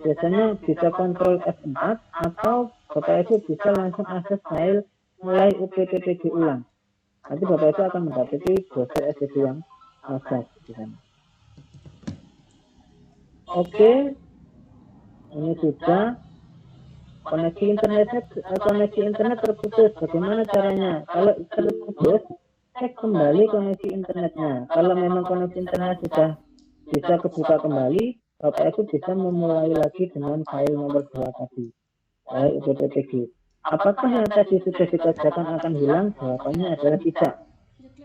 biasanya bisa kontrol F4 atau Bapak Ibu bisa langsung akses file mulai UPPPG ulang. Nanti Bapak Ibu akan mendapati browser SSD yang fresh di sana. Oke, ini sudah koneksi internet terputus. Bagaimana caranya? Kalau terputus, cek kembali koneksi internetnya. Kalau memang koneksi internet sudah bisa kebuka kembali, Bapak Ibu bisa memulai lagi dengan file nomor 2 tadi, file UPPG. Apakah yang tadi sudah dikerjakan akan hilang? Jawabannya adalah tidak.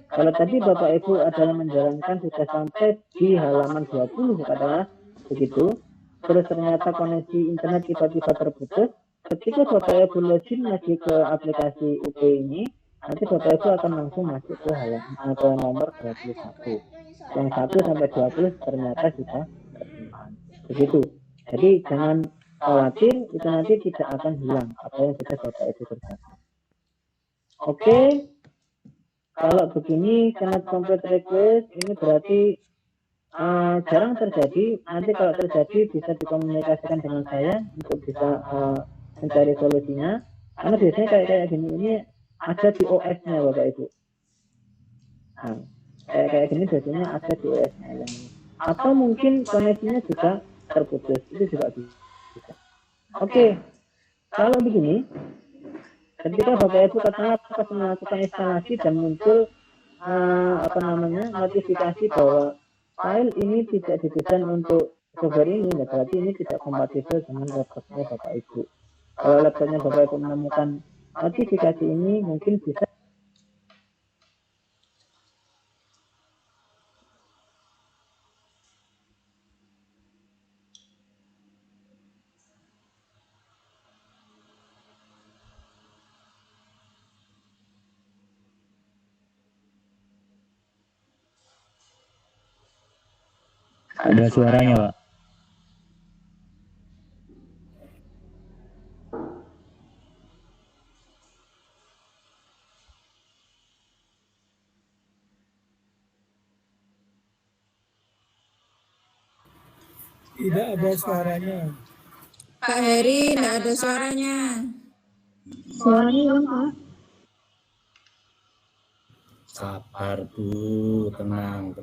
Kalau tadi Bapak Ibu adalah menjalankan sudah sampai di halaman 20 katakanlah begitu, terus ternyata koneksi internet tiba-tiba terputus, ketika Bapak Ibu login lagi ke aplikasi UP ini, nanti Bapak Ibu akan langsung masuk ke halaman atau nomor 21. Yang 1 sampai 20 ternyata sudah tersimpan. Begitu. Jadi jangan khawatir, itu nanti tidak akan hilang apa yang sudah Bapak Ibu kerjakan. Oke. Kalau begini cannot complete request, ini berarti jarang terjadi. Nanti kalau terjadi bisa dikomunikasikan dengan saya untuk bisa mencari solusinya. Karena biasanya kayak gini ini ada di OS-nya Bapak Ibu. Nah, kayak gini biasanya ada di OS-nya yang ini. Atau mungkin koneksinya juga terputus, itu juga bisa. Oke, kalau begini, ketika Bapak Ibu katakanlah pas melakukan instalasi dan muncul notifikasi bahwa file ini tidak didesain untuk software ini, berarti ini tidak kompatibel dengan laptopnya Bapak Ibu. Kalau laptopnya Bapak Ibu menemukan notifikasi ini, mungkin bisa ada suaranya, Pak. Tidak ada suaranya. Pak Heri, tidak ada suaranya. Suaranya hilang, Pak. Sabar, Bu. Tenang.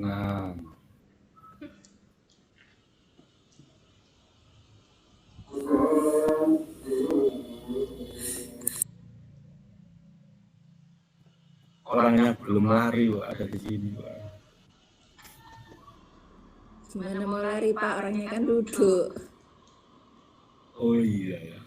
Orangnya belum lari, Pak. Ada di sini, Pak. Gimana mau lari, Pak? Orangnya kan duduk. Oh iya ya.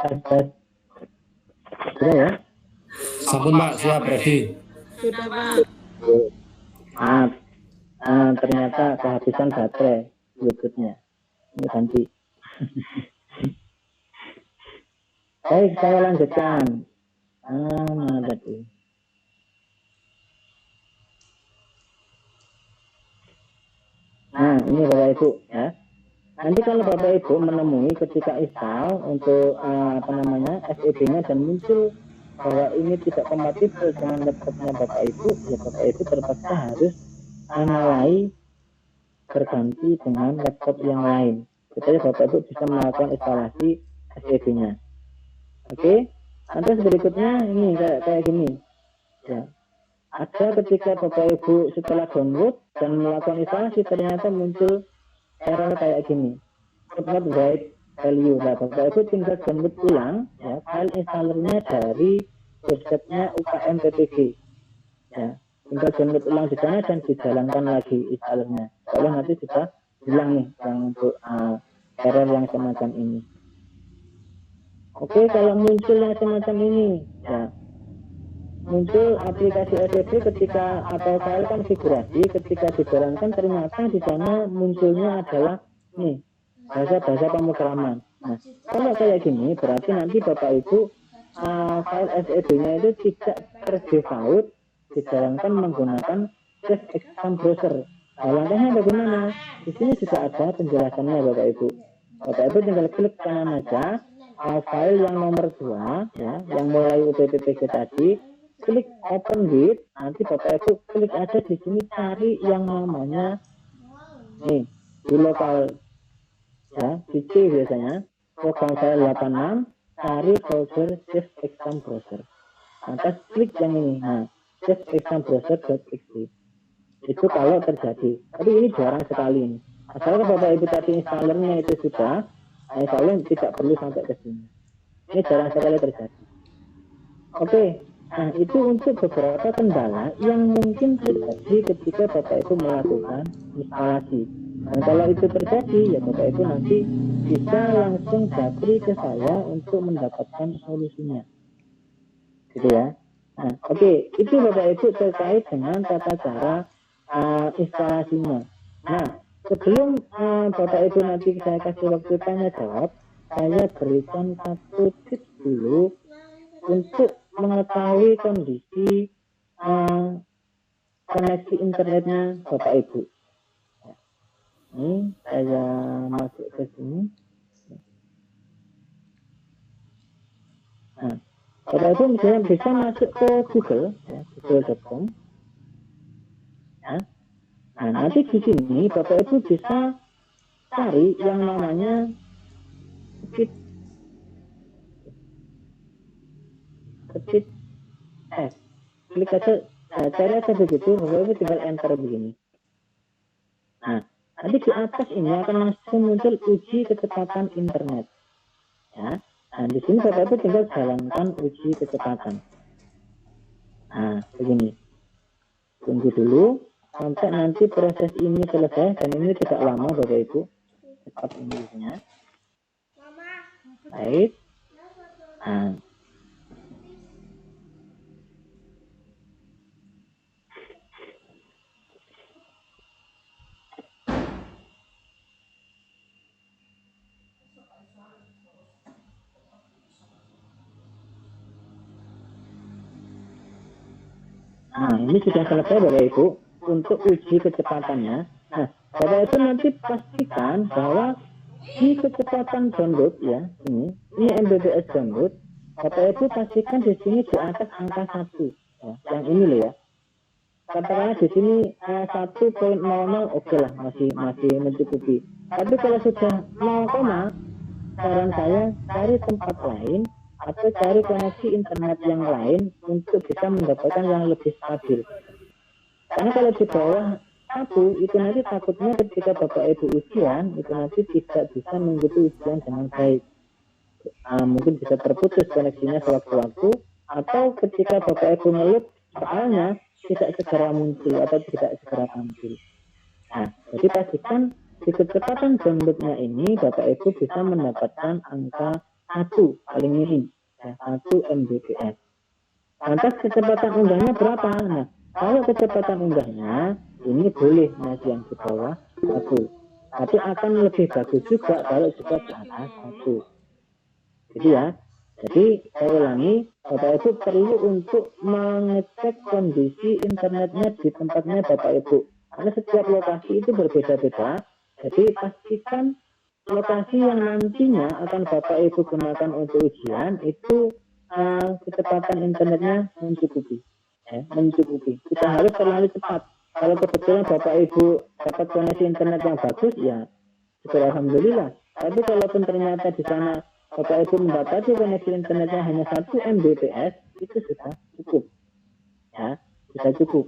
ada sudah ya. Sampun, Pak. Siap, ready. Sudah, Pak. Ternyata kehabisan baterai Bluetooth-nya. Ini ganti. Baik, saya lanjutkan. Mana tadi? Nah, ini Bapak Ibu ya. Nanti kalau Bapak Ibu menemui ketika install untuk SEB-nya dan muncul bahwa ini tidak kompatibel dengan laptopnya Bapak Ibu, ya Bapak Ibu terpaksa harus mulai berganti dengan laptop yang lain. Supaya Bapak Ibu bisa melakukan instalasi SEB-nya. Oke. Terus berikutnya ini kayak gini. Ya. Ada ketika Bapak Ibu setelah download dan melakukan instalasi ternyata muncul error kayak gini. Could not write value. Nah, Bapak Ibu tinggal download ulang ya file installernya dari websitenya UKM PPG. Ya, tinggal download ulang di sana dan dijalankan lagi installernya. Soalnya nanti sudah hilang nih yang untuk error yang semacam ini. Oke, kalau muncul yang semacam ini, ya muncul aplikasi SCP ketika atau file konfigurasi ketika dijalankan ternyata di sana munculnya adalah nih bahasa pemrograman. Nah, kalau kayak gini berarti nanti Bapak Ibu file SCP-nya itu tidak terdefault dijalankan menggunakan Safe Exam Browser. Nah, langkahnya bagaimana? Di sini juga ada penjelasannya Bapak Ibu. Bapak Ibu tinggal klik kanan aja file yang nomor 2 ya, yang mulai UPPPG tadi. Klik open with, nanti Bapak Ibu klik aja di sini cari yang namanya nih di lokal ya di C biasanya program file 86 cari folder Safe Exam Browser. Lantas klik yang ini, nah Safe Exam Browser.exe itu kalau terjadi. Tapi ini jarang sekali ini. Asalkan Bapak Ibu tadi installernya itu sudah, installernya tidak perlu sampai ke sini. Ini jarang sekali terjadi. Oke. Nah, itu untuk beberapa kendala yang mungkin terjadi ketika Bapak Ibu melakukan instalasi. Dan kalau itu terjadi, ya Bapak Ibu nanti bisa langsung japri ke saya untuk mendapatkan solusinya. Gitu ya. Nah, oke, itu Bapak Ibu terkait dengan tata cara instalasinya. Nah, sebelum Bapak Ibu nanti saya kasih waktu tanya jawab, saya berikan satu tips dulu untuk mengetahui kondisi koneksi internetnya Bapak Ibu. Ini saya masuk ke sini. Nah, Bapak Ibu misalnya bisa masuk ke Google, ya, google.com. Ya. Nah, nanti di sini Bapak Ibu bisa cari yang namanya ketik S. Klik aja, cari aja begitu, Bapak Ibu tinggal enter begini. Nah, nanti di atas ini akan langsung muncul uji kecepatan internet. Ya, nah di sini Bapak Ibu tinggal jalankan uji kecepatan. Nah, begini. Tunggu dulu sampai nanti proses ini selesai dan ini tidak lama Bapak Ibu. Cepat ini. Baik. Nah, ini sudah selesai Bapak Ibu untuk uji kecepatannya. Nah, Bapak Ibu nanti pastikan bahwa di kecepatan download ya, ini MBBS download, Bapak Ibu pastikan di sini di atas angka 1 ya, yang ini loh ya. Katakanlah di sini 1.00 oke lah, masih mencukupi. Tapi kalau sudah 0, saran saya cari tempat lain atau cari koneksi internet yang lain untuk bisa mendapatkan yang lebih stabil. Karena kalau di bawah 1 itu nanti takutnya ketika Bapak Ibu ujian itu nanti tidak bisa mengikuti ujian dengan baik. Mungkin bisa terputus koneksinya sewaktu-waktu atau ketika Bapak Ibu ngelut soalnya tidak segera muncul atau tidak segera tampil. Nah, jadi pastikan di kecepatan downloadnya ini Bapak Ibu bisa mendapatkan angka 1 paling minim ya, 1 Mbps. Lantas kecepatan unggahnya berapa? Nah, kalau kecepatan unggahnya ini boleh masih yang di bawah 1. Tapi akan lebih bagus juga kalau juga di atas 1. Jadi ya, jadi saya ulangi, Bapak Ibu perlu untuk mengecek kondisi internetnya di tempatnya Bapak Ibu. Karena setiap lokasi itu berbeda-beda. Jadi pastikan lokasi yang nantinya akan Bapak Ibu gunakan untuk ujian itu kecepatan internetnya mencukupi. Ya, mencukupi. Kita harus terlalu cepat. Kalau kebetulan Bapak Ibu dapat koneksi internet yang bagus, ya syukur alhamdulillah. Tapi kalaupun ternyata di sana Bapak Ibu mendapati koneksi internetnya hanya 1 Mbps, itu sudah cukup. Ya, sudah cukup.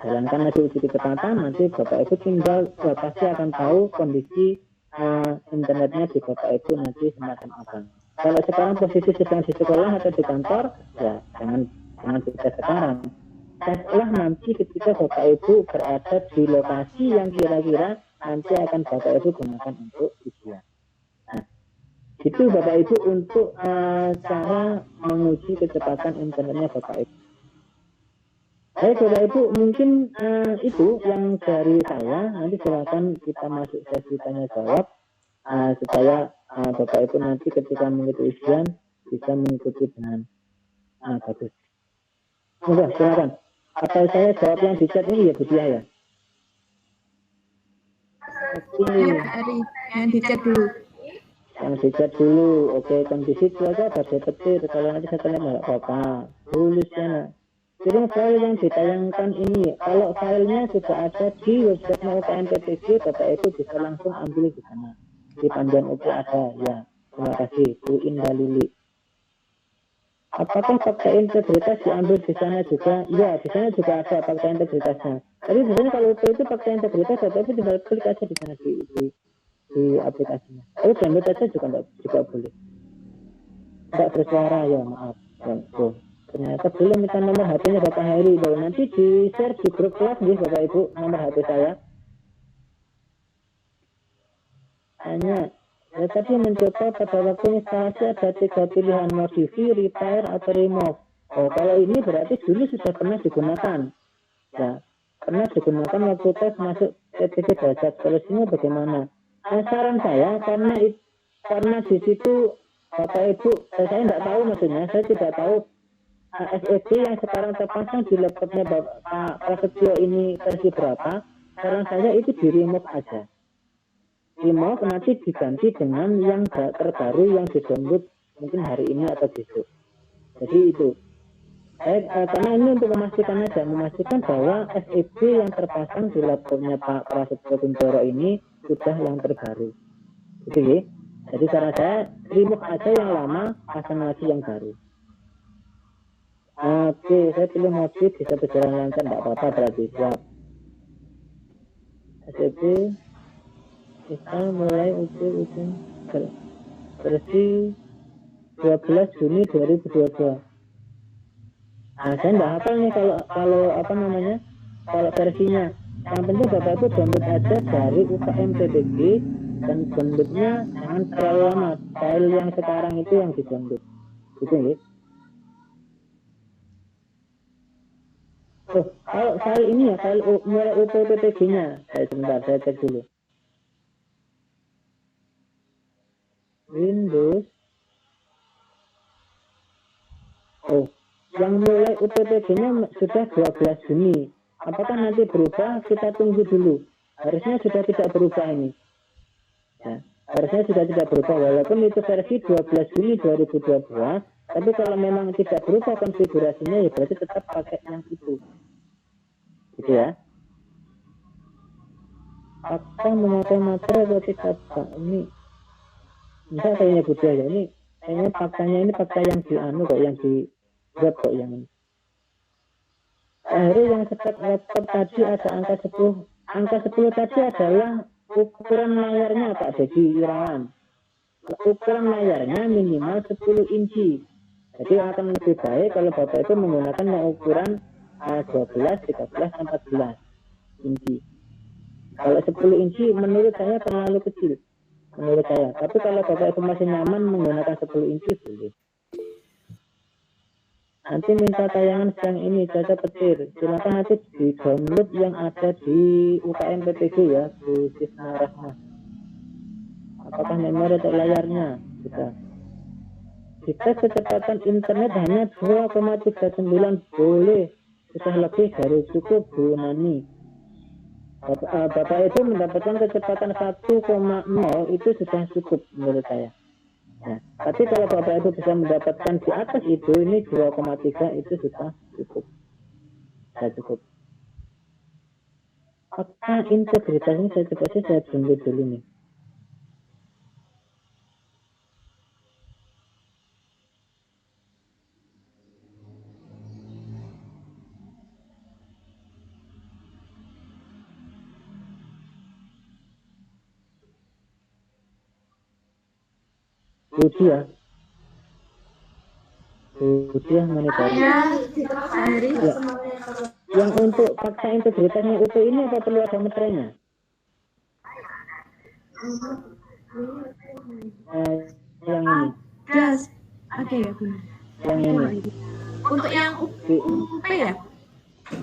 Jalankan aja uji kecepatan, nanti Bapak Ibu tinggal pasti akan tahu kondisi internetnya di Bapak Ibu nanti semacam apa. Kalau sekarang posisi sedang di sekolah atau di kantor, ya jangan dites sekarang. Teslah nanti ketika Bapak Ibu berada di lokasi yang kira-kira nanti akan Bapak Ibu gunakan untuk ujian. Nah, itu Bapak Ibu untuk cara menguji kecepatan internetnya Bapak Ibu. Baik Bapak Ibu, mungkin itu yang dari saya. Nanti silakan kita masuk sesi tanya jawab supaya Bapak Ibu nanti ketika mengikuti ujian bisa mengikuti dengan bagus. Oke, silakan. Atau saya jawab yang di chat ini ya Bu Diah ya? Oke. Yang di chat dulu. Yang di chat dulu. Oke, kondisi cuaca badai petir. Kalau nanti saya tanya nggak apa-apa. Tulisnya. Kirim file yang ditayangkan ini. Kalau filenya sudah ada di website UKM PTG, Bapak Ibu bisa langsung ambil di sana. Di panduan UP ada ya. Terima kasih Bu Indah Lili. Apakah fakta integritas diambil di sana juga? Ya, di sana juga ada fakta integritasnya. Tapi biasanya kalau UP itu fakta integritas, Bapak Ibu tinggal klik aja di sana di aplikasinya. Tapi download aja juga boleh. Tidak bersuara ya, maaf. Ya, ternyata belum minta nomor HP-nya Bapak Heri. Loh, nanti di share di grup kelas nih Bapak Ibu nomor HP saya. Hanya saya tadi mencoba pada waktu instalasi ada 3 pilihan modify, repair atau remove. Oh, kalau ini berarti dulu sudah pernah digunakan. Ya, pernah digunakan waktu tes masuk PTG Dasar. Solusinya bagaimana? Saran saya karena di situ Bapak Ibu, saya tidak tahu maksudnya, saya tidak tahu SSD yang sekarang terpasang di laptopnya Pak Prasetyo ini versi berapa. Saran saya itu di remove aja. Remove nanti diganti dengan yang terbaru yang di-download mungkin hari ini atau besok. Jadi itu. Karena ini untuk memastikan bahwa SSD yang terpasang di laptopnya Pak Prasetyo Kuncoro ini sudah yang terbaru. Gitu ya. Jadi cara saya remove aja yang lama, pasang lagi yang baru. Oke, saya pilih motif bisa berjalan lancar, tidak apa-apa berarti siap. SSD kita mulai uji versi 12 Juni 2022. Nah, saya tidak hafal nih kalau apa namanya, kalau versinya. Yang penting Bapak itu download aja dari UKM PTG dan downloadnya jangan terlalu lama. File yang sekarang itu yang di download. Gitu ya. Oh, kalau file ini ya, file mulai UPPTG-nya. Sebentar, saya cek dulu. Windows. Oh, yang mulai UPPG-nya sudah 12 Juni. Apakah nanti berubah? Kita tunggu dulu. Harusnya sudah tidak berubah ini. Ya, harusnya sudah tidak berubah. Walaupun itu versi 12 Juni 2022. Tapi kalau memang tidak berubah konfigurasinya, ya berarti tetap pakai yang itu. Gitu ya. Apakah memakai materi atau tidak? Ini bisa kayaknya Buddha ya. Ini kayaknya faktanya ini fakta yang di kok, yang di web kok yang ini. Akhirnya yang cetak laptop tadi ada angka 10. Angka 10 tadi adalah ukuran layarnya Pak Dedi Irawan. Ukuran layarnya minimal 10 inci. Jadi akan lebih baik kalau Bapak itu menggunakan yang ukuran 12, 13, 14 inci. Kalau 10 inci menurut saya terlalu kecil. Menurut saya. Tapi kalau Bapak itu masih nyaman menggunakan 10 inci boleh. Nanti minta tayangan siang ini caca petir. Silakan nanti di download yang ada di UKM PTG ya, Bu Sisna Rahma. Apakah memori atau layarnya? Bisa. Jika kecepatan internet hanya 2,39 boleh. Sudah lebih dari cukup Bu Nani. Bapak itu mendapatkan kecepatan 1,0 itu sudah cukup menurut saya. Nah, tapi kalau Bapak itu bisa mendapatkan di atas itu, ini 2,3 itu sudah cukup. Sudah cukup. Apa integritasnya saya coba sih saya tunggu dulu nih. Ujian monitoring. Ya, sehari. Ya. Yang untuk paksa integritasnya UP ini apa perlu ada meterainya? Yang ini. Ada ya, Bu? Yang ini. Untuk yang UP ya?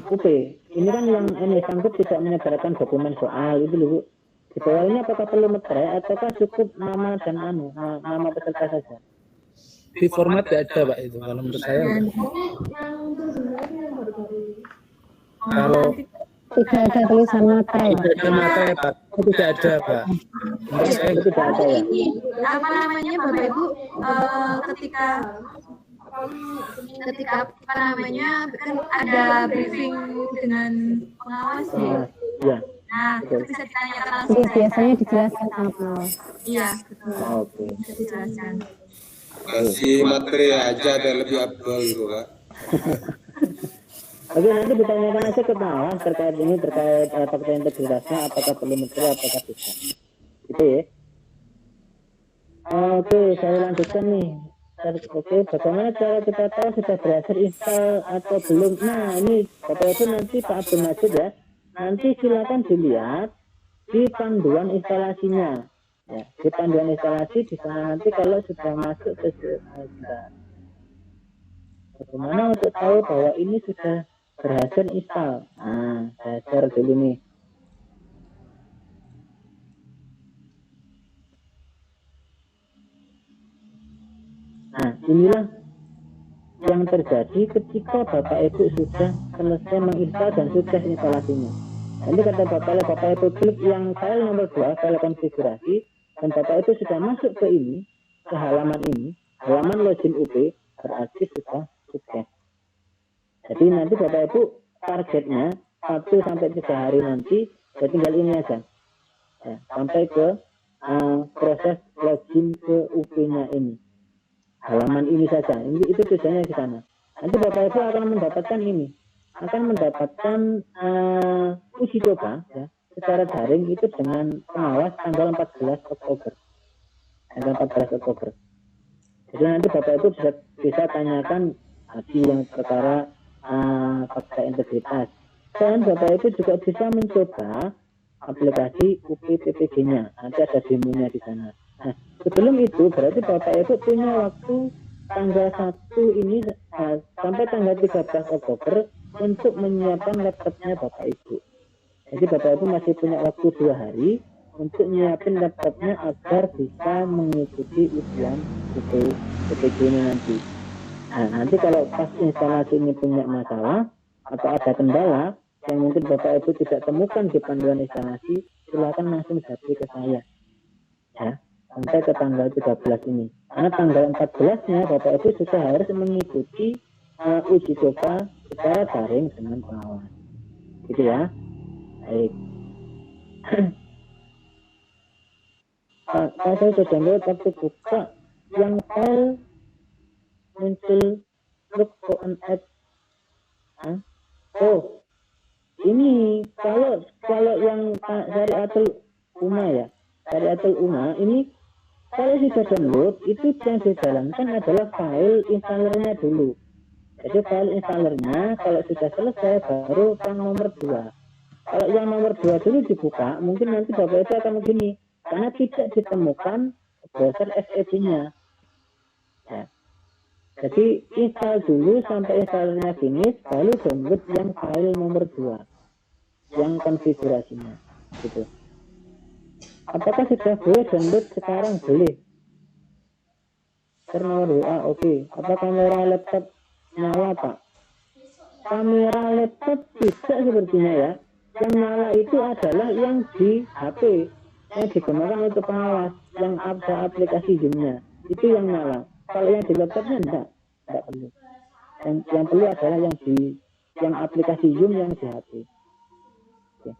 UP. Ini kan yang ini sanggup tidak menyebarkan dokumen soal itu loh, Bu. Di bawah ini apakah perlu meterai ataukah cukup nama dan nama peserta saja? Di format tidak ada, Pak, itu kalau menurut saya. Kalau Tidak ada tulisan materai. tidak ada materai, Pak, itu tidak ada, Pak. Menurut saya Itu tidak ada ya. Ini apa namanya Bapak Ibu ketika apa namanya kan ada briefing dengan pengawas ya. Ya. Nah, itu bisa ditanyakan langsung. Jadi biasanya dijelaskan sama pengawas. Iya, betul. Oke. Bisa dijelaskan. Kasih materi aja ada lebih abdul gitu Pak. Oke, nanti ditanyakan aja ke pengawas terkait ini, terkait fakta integritasnya, apakah perlu meterai, apakah tidak. Gitu ya. Oke, saya lanjutkan nih. Oke, bagaimana cara kita tahu sudah berhasil install atau belum? Nah, ini Bapak itu nanti Pak Abdul Majid ya. Nanti silakan dilihat di panduan instalasinya. Ya, di panduan instalasi di sana nanti kalau sudah masuk ke bagaimana untuk tahu bahwa ini sudah berhasil install. Nah, saya share dulu nih. Nah, inilah yang terjadi ketika Bapak Ibu sudah selesai menginstal dan sukses instalasinya. Nanti kata Bapak Ibu klik yang file nomor 2, file konfigurasi, dan Bapak Ibu sudah masuk ke ini, ke halaman ini, halaman login UP, berarti sudah sukses. Jadi nanti Bapak Ibu targetnya 1-3 hari nanti, ya tinggal ini aja, ya, sampai ke proses login ke UP-nya ini. Halaman ini saja, itu tujuannya di sana. Nanti Bapak Ibu akan mendapatkan ini, akan mendapatkan uji coba ya, secara daring itu dengan pengawas tanggal 14 Oktober. Tanggal 14 Oktober. Jadi nanti Bapak Ibu bisa tanyakan tadi yang perkara fakta integritas. Dan Bapak Ibu juga bisa mencoba aplikasi UP-PPG-nya. Nanti ada demonya di sana. Nah, sebelum itu berarti Bapak Ibu punya waktu tanggal 1 ini sampai tanggal 13 Oktober untuk menyiapkan laptopnya Bapak Ibu. Jadi Bapak Ibu masih punya waktu 2 hari untuk menyiapkan laptopnya agar bisa mengikuti ujian UP-PPG ini nanti. Nah, nanti kalau pas instalasi ini punya masalah atau ada kendala yang mungkin Bapak Ibu tidak temukan di panduan instalasi, silakan langsung japri ke saya. Ya. Sampai ke tanggal 13 ini. Karena tanggal 14-nya Bapak Ibu sudah harus mengikuti uji coba secara daring dengan pengawas. Gitu ya. Baik. Saya sudah lihat waktu buka yang file muncul look for an app. Oh, ini kalau yang Syariatul Umma ya, Syariatul Umma ini kalau sudah download itu yang dijalankan adalah file installernya dulu. Jadi file installernya kalau sudah selesai baru yang nomor 2. Kalau yang nomor 2 dulu dibuka, mungkin nanti Bapak Ibu akan begini, karena tidak ditemukan browser FTP-nya. Ya. Jadi install dulu sampai installernya finish, baru download yang file nomor 2, yang konfigurasinya. Gitu. Apakah sudah boleh download sekarang? Boleh. Nomor WA, oke. Apa kamera laptop nyala, Pak? Kamera laptop tidak sepertinya ya. Yang nyala itu adalah yang di HP, yang digunakan untuk pengawas, yang ada aplikasi Zoom-nya. Itu yang nyala. Kalau yang di laptopnya enggak perlu. Yang perlu adalah yang aplikasi Zoom yang di HP. Oke.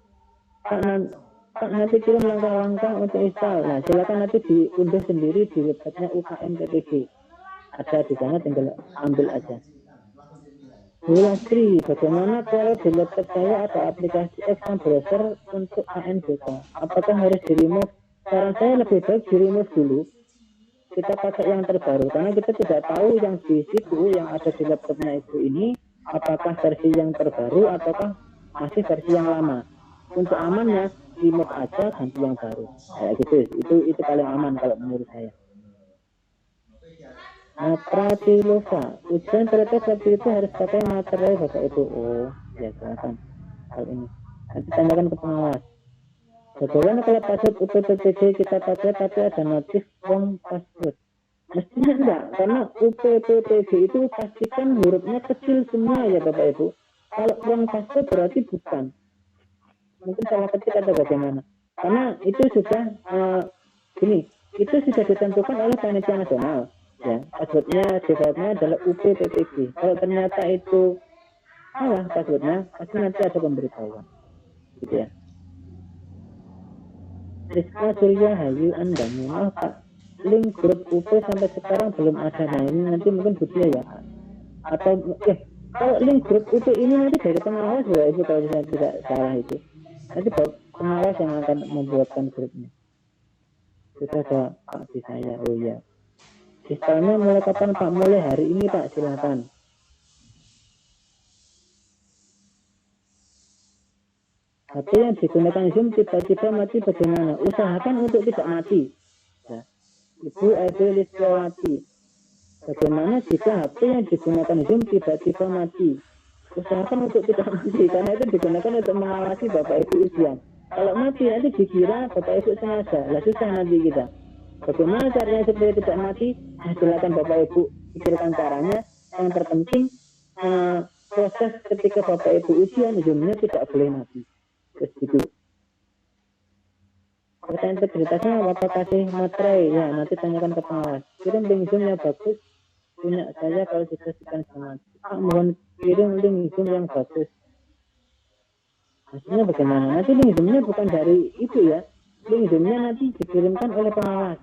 Pak, nanti kirim langkah-langkah untuk install. Nah, silakan nanti diunduh sendiri di websitenya UKM PPG. Ada di sana, tinggal ambil aja. Bu Lastri, bagaimana kalau di laptop saya ada aplikasi Exam Browser untuk ANBK? Apakah harus di-remove? Saran saya lebih baik di-remove dulu. kita pakai yang terbaru karena kita tidak tahu yang di situ yang ada di laptopnya itu ini apakah versi yang terbaru ataukah masih versi yang lama. Untuk amannya remote aja ganti yang baru kayak gitu, itu paling aman kalau menurut saya. Pratilosa, ujian ternyata seperti itu harus pakai materai Bapak Ibu. Oh ya, silakan hal ini nanti tanyakan ke pengawas. Bagaimana kalau password UPPTG kita pakai tapi ada notif wrong password? Mestinya enggak, karena UPPTG itu pastikan hurufnya kecil semua ya Bapak Ibu. Kalau wrong password berarti bukan, mungkin salah ketik atau bagaimana, karena itu sudah itu sudah ditentukan oleh panitia nasional ya, passwordnya defaultnya adalah UPPTG. Kalau ternyata itu salah passwordnya pasti nanti ada pemberitahuan gitu ya. Rizka Surya Hayu Anda, maaf Pak, link grup UP sampai sekarang belum ada. Nah ini nanti mungkin butuh ya, atau kalau link grup UP ini nanti dari pengawas ya Ibu, kalau saya tidak salah itu nanti pengawas yang akan membuatkan grupnya. Kita ada Pak di saya. Oh ya, sistemnya mulai kapan Pak? Mulai hari ini Pak, silakan. HP yang digunakan Zoom tiba-tiba mati bagaimana? Usahakan untuk tidak mati ya. Ibu Ede Liswati, bagaimana jika HP yang digunakan Zoom tiba-tiba mati? Usahakan untuk tidak mati karena itu digunakan untuk mengawasi Bapak Ibu ujian. Kalau mati nanti dikira Bapak Ibu sengaja, lah susah nanti kita. Bagaimana caranya supaya tidak mati? Nah, silakan Bapak Ibu pikirkan caranya. Yang terpenting proses ketika Bapak Ibu ujian Zoom-nya tidak boleh mati. Terus gitu. Pertanyaan integritasnya Bapak kasih materai ya, nanti tanyakan ke pengawas. Kirim link Zoom yang bagus punya saya kalau dikasihkan sama Pak, mohon kirim link Zoom yang bagus. Maksudnya bagaimana? Nanti link Zoom-nya bukan dari itu ya, link Zoom-nya nanti dikirimkan oleh pengawas.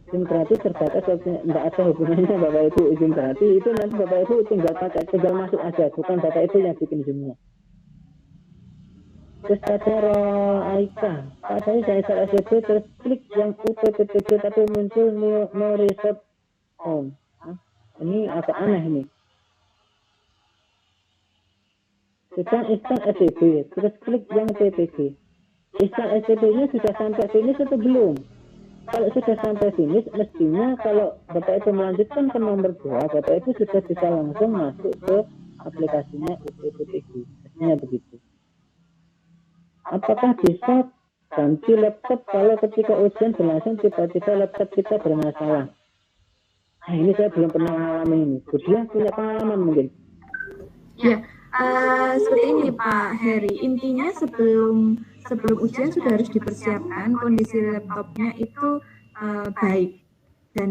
Zoom gratis terbatas, tidak ada hubungannya Bapak Ibu. Zoom gratis itu nanti Bapak Ibu tinggal masuk aja, bukan Bapak Ibu yang bikin Zoom-nya. Terus ada Aika, Pak saya install SCP terus klik yang UPPTG tapi muncul no reset home. Ini agak aneh ini. Sedang install SCP terus klik yang PPG. Install SCP-nya sudah sampai finish atau belum? Kalau sudah sampai finish, mestinya kalau Bapak Ibu melanjutkan ke nomor 2, Bapak Ibu sudah bisa langsung masuk ke aplikasinya UPPTG. Mestinya begitu. Apakah bisa ganti laptop kalau ketika ujian berlangsung tiba-tiba laptop kita bermasalah? Nah ini saya belum pernah mengalami ini. Budia punya pengalaman mungkin? Ya, seperti ini Pak Heri. Intinya sebelum ujian sudah harus dipersiapkan kondisi laptopnya itu baik. Dan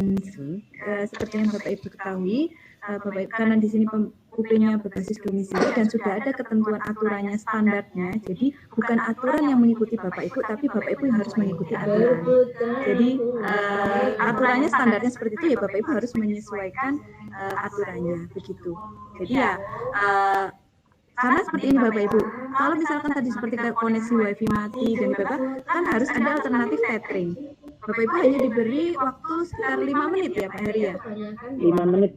seperti yang Bapak Ibu ketahui, Bapak Ibu, karena di sini UP-nya berbasis domisili dan sudah ada ketentuan aturannya, standarnya. Jadi bukan aturan yang mengikuti Bapak Ibu, tapi Bapak Ibu yang harus mengikuti aturan. Jadi aturannya, standarnya seperti itu ya, Bapak Ibu harus menyesuaikan aturannya begitu. Jadi ya karena seperti ini Bapak Ibu, kalau misalkan tadi seperti koneksi wifi mati dan Bapak kan harus ada alternatif tethering. Bapak Ibu hanya diberi waktu sekitar 5 menit ya Pak Heri ya? 5 menit.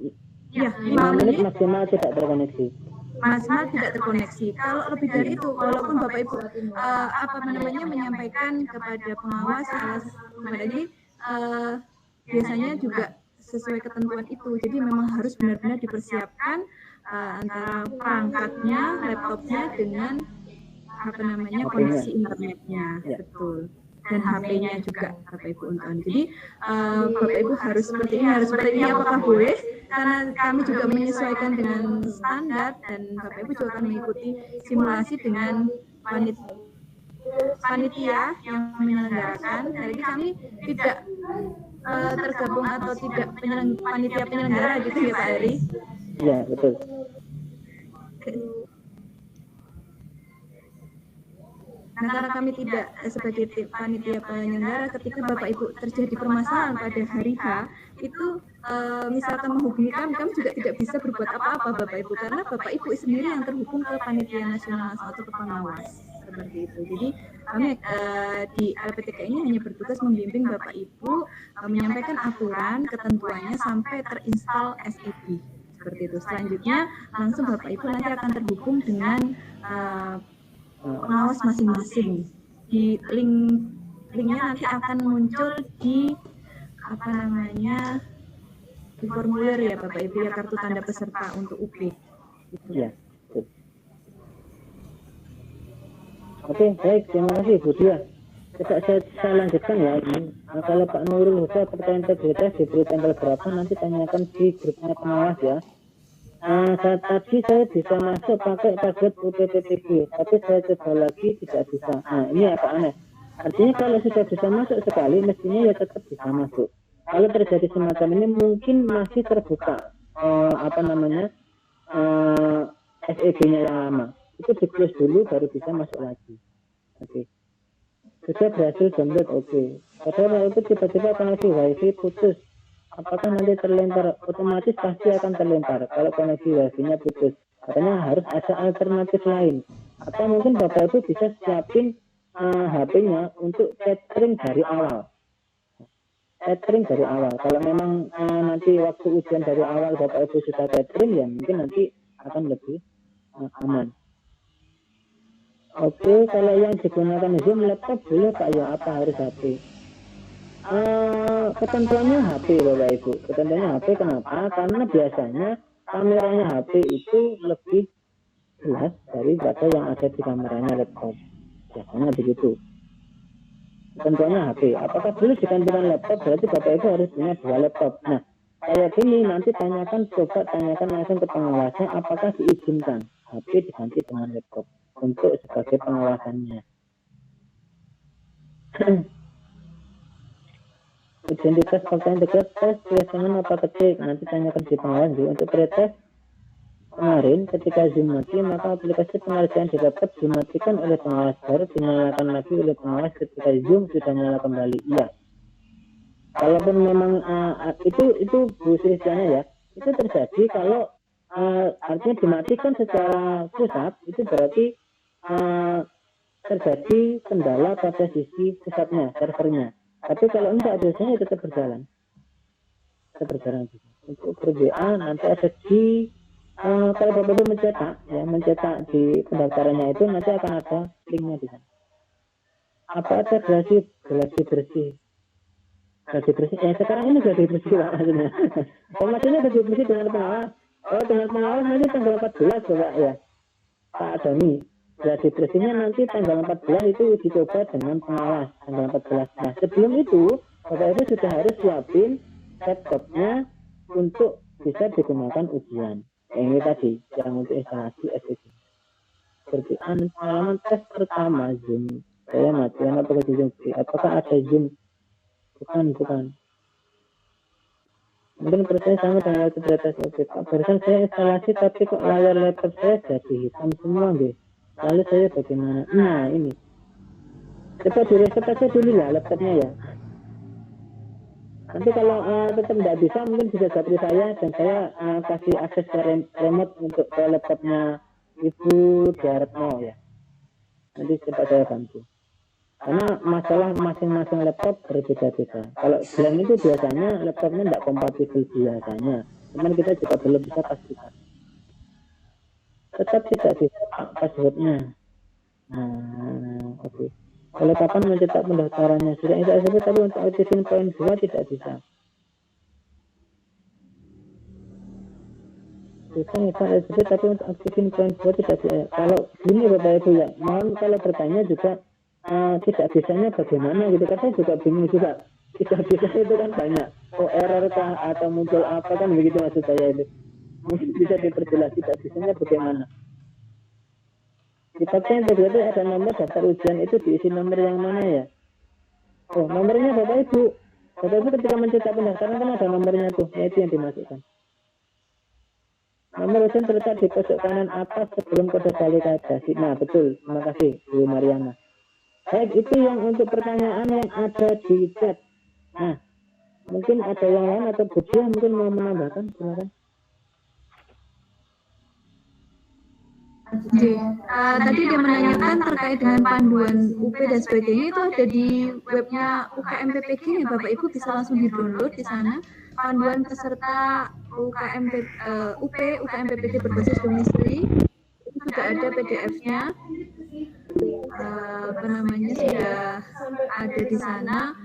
Iya, 5 menit maksimal tidak terkoneksi. Maksimal tidak terkoneksi. Kalau lebih dari itu, walaupun Bapak Ibu menyampaikan kepada pengawas, jadi biasanya juga sesuai ketentuan itu. Jadi memang harus benar-benar dipersiapkan antara perangkatnya, laptopnya dengan koneksi internetnya, betul. Dan HP-nya juga Bapak Ibu untuk. Jadi Bapak Ibu harus seperti ini, apakah boleh? Karena kami juga menyesuaikan dengan standar dan Bapak Ibu juga akan mengikuti simulasi dengan panitia yang menyelenggarakan. Jadi kami tidak tergabung atau tidak panitia penyelenggara gitu ya Pak Heri? Iya betul. Nah, karena kami tidak sebagai panitia penyelenggara, ketika Bapak Ibu terjadi permasalahan pada hari H, itu misalkan menghubungi kami juga tidak bisa berbuat apa-apa Bapak Ibu, karena Bapak Ibu sendiri yang terhubung ke panitia nasional atau ke pengawas. seperti itu. Jadi kami di LPTK ini hanya bertugas membimbing Bapak Ibu menyampaikan aturan ketentuannya sampai terinstall SIB seperti itu. Selanjutnya langsung Bapak Ibu nanti akan terhubung dengan pengawas masing-masing. Di linknya nanti akan muncul di di formulir ya Bapak Ibu ya, kartu tanda peserta untuk UP. Gitu. Ya. Oke, baik, terima kasih Bu Dia. Saya lanjutkan ya ini. Kalau Pak Nurul Huda pertanyaan integritas diberi tanggal berapa nanti tanyakan di grupnya pengawas ya. Tadi saya bisa masuk pakai target UPPTG, tapi saya coba lagi tidak bisa. Nah, ini apa aneh? Artinya kalau sudah bisa masuk sekali, mestinya ya tetap bisa masuk. Kalau terjadi semacam ini mungkin masih terbuka SEB-nya yang lama. Itu di-close dulu baru bisa masuk lagi. Oke. Sudah berhasil download, oke. Padahal itu tiba-tiba koneksi wifi putus. Apakah nanti terlempar? Otomatis pasti akan terlempar kalau koneksi wifi-nya putus. Katanya harus ada alternatif lain. Atau mungkin Bapak Ibu bisa siapin HP-nya untuk tethering dari awal. Tethering dari awal. Kalau memang nanti waktu ujian dari awal Bapak Ibu sudah tethering, ya mungkin nanti akan lebih aman. Oke, kalau yang digunakan Zoom laptop boleh Pak ya, apa harus HP? Ketentuannya HP Bapak Ibu. Ketentuannya HP kenapa? Karena biasanya kameranya HP itu lebih jelas daripada yang ada di kameranya laptop. Biasanya begitu. Ketentuannya HP. Apakah boleh digantikan laptop? Berarti Bapak Ibu harus punya 2 laptop. Nah, kayak gini nanti coba tanyakan langsung ke pengawasnya apakah diizinkan HP diganti dengan laptop untuk sebagai pengawasannya. Identitas fakta integritas tes biasanya apa ketik, nanti tanyakan di pengawas. Untuk pretest kemarin ketika Zoom mati maka aplikasi pengerjaan di laptop dimatikan oleh pengawas, baru dinyalakan lagi oleh pengawas ketika Zoom sudah nyala kembali. Iya, kalaupun memang itu Bu Sristiana ya, itu terjadi kalau artinya dimatikan secara pusat, itu berarti terjadi kendala pada sisi pusatnya, servernya. Tapi kalau enggak, biasanya tetap berjalan. Untuk ber-WA nanti ada di kalau Bapak Ibu mencetak di pendaftarannya itu nanti akan ada linknya di sana. Apa ada gelasi bersih? Gelasi bersih. Sekarang ini gelasi bersih Pak maksudnya. Maksudnya gelasi bersih dengan pengawas. Dengan pengawas nanti tanggal 14 Bapak ya. Pak Doni. Gelasi bersihnya nanti tanggal 14 itu uji coba dengan pengawas tanggal 14. Nah, sebelum itu Bapak Ibu sudah harus siapin laptopnya untuk bisa digunakan ujian. Ini tadi yang untuk instalasi SSD. Seperti pengalaman tes pertama Zoom. Saya matian apakah di Zoom? Apakah ada Zoom? Bukan. Mungkin pertanyaan sama dengan laptop tes. Oke, Pak. Barusan saya instalasi tapi kok layar laptop saya jadi hitam semua, deh. Lalu saya bagaimana? Nah, ini. Coba di-reset aja dulu lah laptopnya ya. Nanti kalau tetap tidak bisa, mungkin bisa japri saya dan saya kasih akses ke remote untuk ke laptopnya Ibu Diaretno ya. Nanti coba saya bantu. Karena masalah masing-masing laptop berbeda-beda. Kalau bilang itu biasanya laptopnya tidak kompatibel biasanya. Cuman kita juga belum bisa pastikan. Tetap tidak bisa passwordnya. Oke. Kalau kapan mencetak pendaftarannya? Sudah tidak sebut, tapi untuk aktifin poin 2 tidak bisa. Bisa nyetak SPP, tapi untuk aktifin poin 2 tidak bisa. Kalau gini Bapak Ibu ya, mohon kalau bertanya juga tidak bisanya bagaimana gitu. Kan saya juga bingung juga. Tidak bisa itu kan banyak. Error kah atau muncul apa kan begitu maksud saya itu. Mungkin bisa diperjelas tidak bisanya bagaimana. Di fakta integritas ada nomor daftar ujian, itu diisi nomor yang mana ya? Oh, nomornya Bapak Ibu. Bapak Ibu ketika mencetak pendaftaran kan ada nomornya tuh, itu yang dimasukkan. Nomor ujian terletak di pojok kanan atas sebelum kode validasi. Nah, betul. Terima kasih, Bu Mariana. Baik, itu yang untuk pertanyaan yang ada di chat. Nah, mungkin ada yang lain atau Bu Dia mungkin mau menambahkan, silakan. Tadi dia menanyakan terkait dengan panduan UP dan sebagainya, itu ada di webnya UKM PPG ya Bapak Ibu, bisa langsung di-download di sana. Panduan peserta UKM PPG berbasis domisili itu sudah ada PDF-nya. Sudah ada di sana.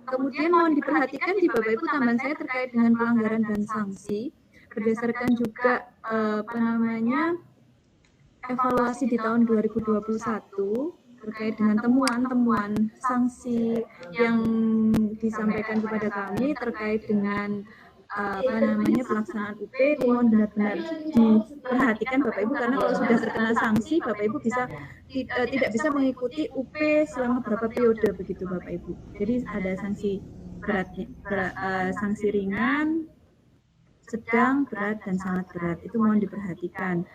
Kemudian mohon diperhatikan di Bapak Ibu tambahan saya terkait dengan pelanggaran dan sanksi berdasarkan juga evaluasi di tahun 2021 terkait dengan temuan-temuan sanksi yang disampaikan kepada kami terkait dengan pelaksanaan UP. Mohon benar-benar diperhatikan Bapak Ibu, karena kalau sudah terkena sanksi Bapak Ibu tidak bisa mengikuti UP selama berapa periode begitu Bapak Ibu. Jadi ada sanksi sanksi ringan, sedang, berat, dan sangat berat. Itu mohon diperhatikan.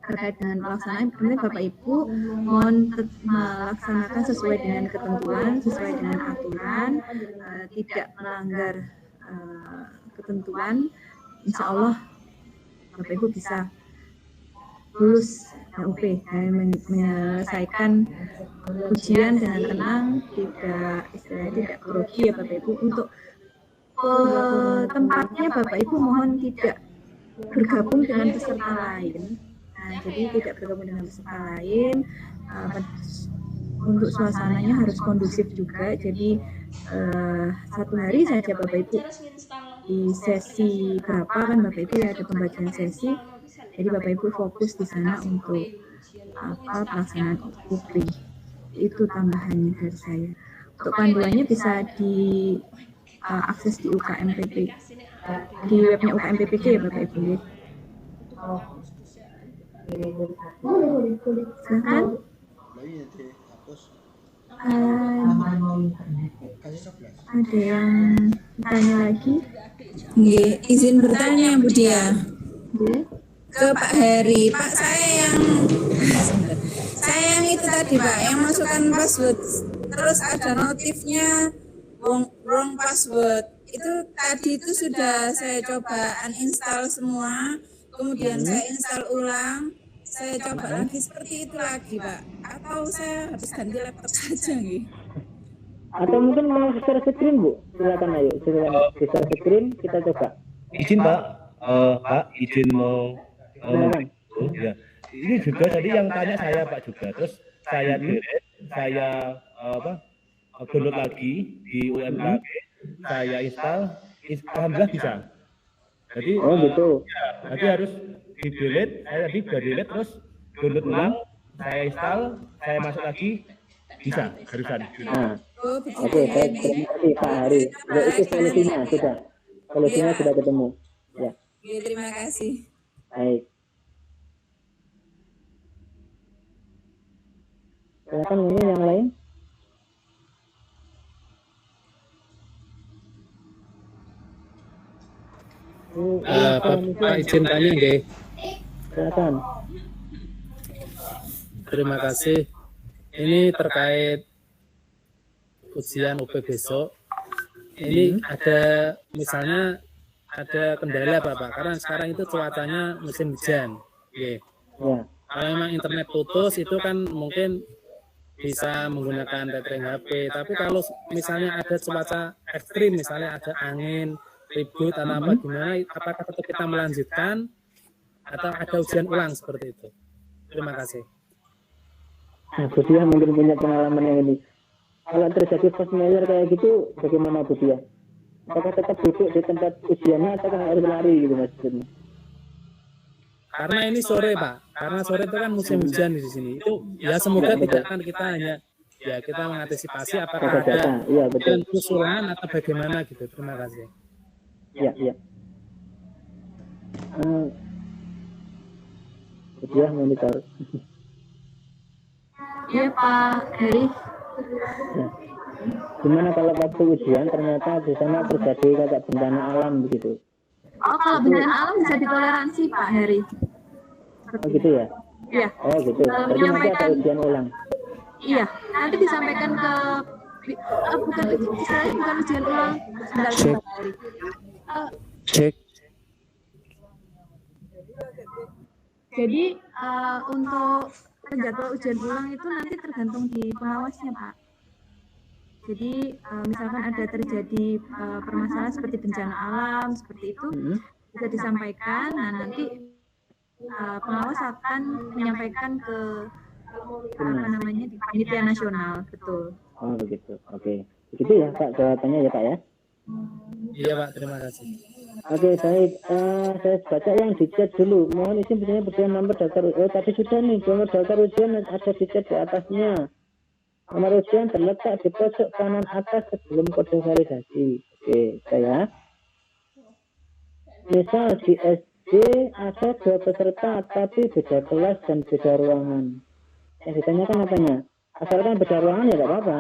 Terkait dengan pelaksanaan, kemudian Bapak Ibu mohon melaksanakan sesuai dengan ketentuan, sesuai dengan aturan, tidak melanggar ketentuan. Insya Allah Bapak Ibu bisa lulus UP dan menyelesaikan ujian dengan tenang, tidak grogi ya Bapak Ibu. Untuk tempatnya Bapak Ibu mohon tidak bergabung dengan peserta lain. Jadi tidak bergabung dengan peserta lain. Untuk suasananya harus kondusif juga. Jadi satu hari saja Bapak Ibu di sesi berapa kan Bapak Ibu ya, ada pembagian sesi. Jadi Bapak Ibu fokus di sana untuk pelaksanaan UP. Itu tambahannya dari saya. Untuk panduannya bisa diakses di UKMPP, di webnya UKMPPG ya Bapak Ibu. Silakan. Ada yang tanya lagi? Izin bertanya Bu Dia. Ke Pak Heri, Pak saya yang itu tadi Pak, yang masukkan password, terus ada notifnya wrong password. Itu tadi itu sudah saya coba uninstall semua, kemudian saya install ulang, saya coba lagi seperti itu lagi Pak. Atau saya harus ganti laptop saja nih? Atau mungkin mau share screen Bu? Silakan ayo, silakan share screen kita coba. Izin Pak, Pak izin mau ya. Ini juga tadi yang tanya saya Pak juga. Terus saya delete, saya download lagi di UMKG, saya install, alhamdulillah bisa. Jadi gitu. Jadi harus di delete, saya tadi sudah delete terus download ulang, saya install, saya masuk lagi, bisa harusan. Oke, baik, terima kasih Pak Hari. Itu solusinya sudah. Solusinya sudah ketemu. Ya. Terima kasih. Baik. Silakan ini yang lain. Bapak izin tanya nggih. Silakan. Terima kasih. Ini terkait ujian UP besok. Ini ada misalnya ada kendala Bapak, karena sekarang itu cuacanya musim hujan. Ya. Kalau memang internet putus itu kan mungkin bisa menggunakan tethering HP. Tapi kalau misalnya ada cuaca ekstrim, misalnya ada angin, ribut atau apa gimana, apakah tetap kita melanjutkan atau ada ujian ulang seperti itu? Terima kasih. Bu Dia mungkin punya pengalaman yang ini. Kalau terjadi force majeure kayak gitu, bagaimana Bu Dia? Apakah tetap duduk di tempat ujiannya atau harus lari gitu maksudnya? Karena ini sore Pak, karena sore itu kan musim hujan di sini. Itu ya semoga tidak akan kita hanya ya kita mengantisipasi apakah ada usulan atau bagaimana gitu. Terima kasih. Iya. Dia monitor. Iya Pak Heri. Gimana kalau waktu ujian ternyata di sana terjadi kayak bencana alam begitu? Oh, kalau bencana alam bisa ditoleransi Pak Heri. Oh gitu ya? Iya. Oh gitu. Berarti nanti ada ujian ulang. Iya. Nanti disampaikan ke bukan ujian ulang. Cek. Jadi untuk penjadwal ujian ulang itu nanti tergantung di pengawasnya, Pak. Jadi misalkan ada terjadi permasalahan seperti bencana alam seperti itu bisa disampaikan. Nah nanti pengawas akan menyampaikan ke di panitia nasional, betul. Oh begitu, oke. Begitu ya Pak jawabannya ya Pak ya. Iya Pak, terima kasih. Oke, baik. Saya baca yang di chat dulu. Mohon izin bersedia nomor daftar. Tadi sudah nih, nomor daftar ujian ada di chat di atasnya. Nomor ujian terletak di pojok kanan atas sebelum kode validasi. Oke, saya. Misal di SD ada 2 peserta tapi beda kelas dan beda ruangan. Yang ditanyakan apanya? Asalkan beda ruangan ya tidak apa-apa.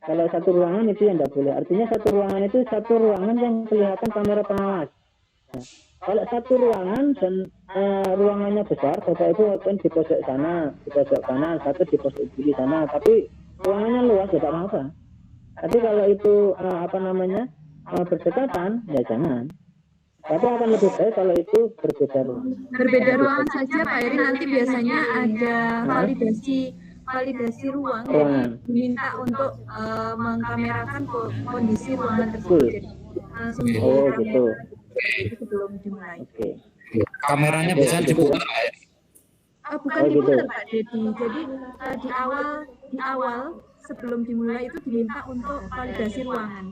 Kalau satu ruangan itu yang tidak boleh. Artinya satu ruangan itu satu ruangan yang kelihatan kamera pengawas. Nah, kalau satu ruangan dan ruangannya besar, Bapak Ibu akan di pojok sana, di pojok kanan, satu di pojok kiri sana. Tapi ruangannya luas ya tidak apa-apa. Tapi kalau itu berdekatan, ya jangan. Tapi akan lebih baik kalau itu berbeda ruangan. Berbeda ruangan saja Pak Heri, nanti biasanya ada validasi ruang yang diminta untuk mengkamerakan kondisi ruangan tersebut. Jadi langsung gitu. Sebelum dimulai. Kameranya bisa diputar. Bukan diputar Pak Dedi. Jadi di awal sebelum dimulai itu diminta untuk validasi ruangan.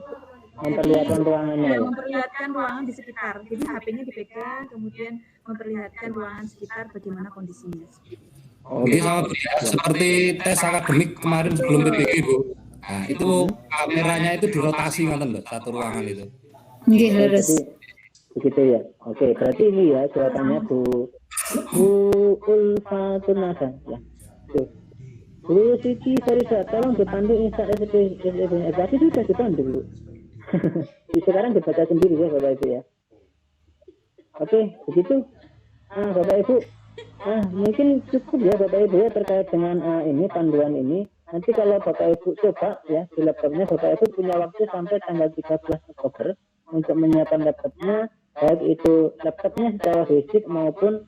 Memperlihatkan ruangannya. Ya, memperlihatkan ruangan di sekitar. Jadi HP-nya dipegang, kemudian memperlihatkan ruangan sekitar bagaimana kondisinya. Jadi seperti tes akademik kemarin sebelum PPG Bu. Nah, itu kameranya itu dirotasi nonton satu ruangan itu. Nggih, harus. Begitu ya. Oke, berarti ini ya jawabannya Bu Ulfatunasa ya. Bu Siti Farisa, tolong dipandu Insta SB. Berarti sudah dipandu Bu. Sekarang dibaca sendiri ya Bapak Ibu ya. Oke, begitu. Bapak Ibu, mungkin cukup ya Bapak Ibu ya terkait dengan ini panduan ini. Nanti kalau Bapak Ibu coba ya di laptopnya, Bapak Ibu punya waktu sampai tanggal 13 Oktober untuk menyiapkan laptopnya, baik itu laptopnya secara fisik maupun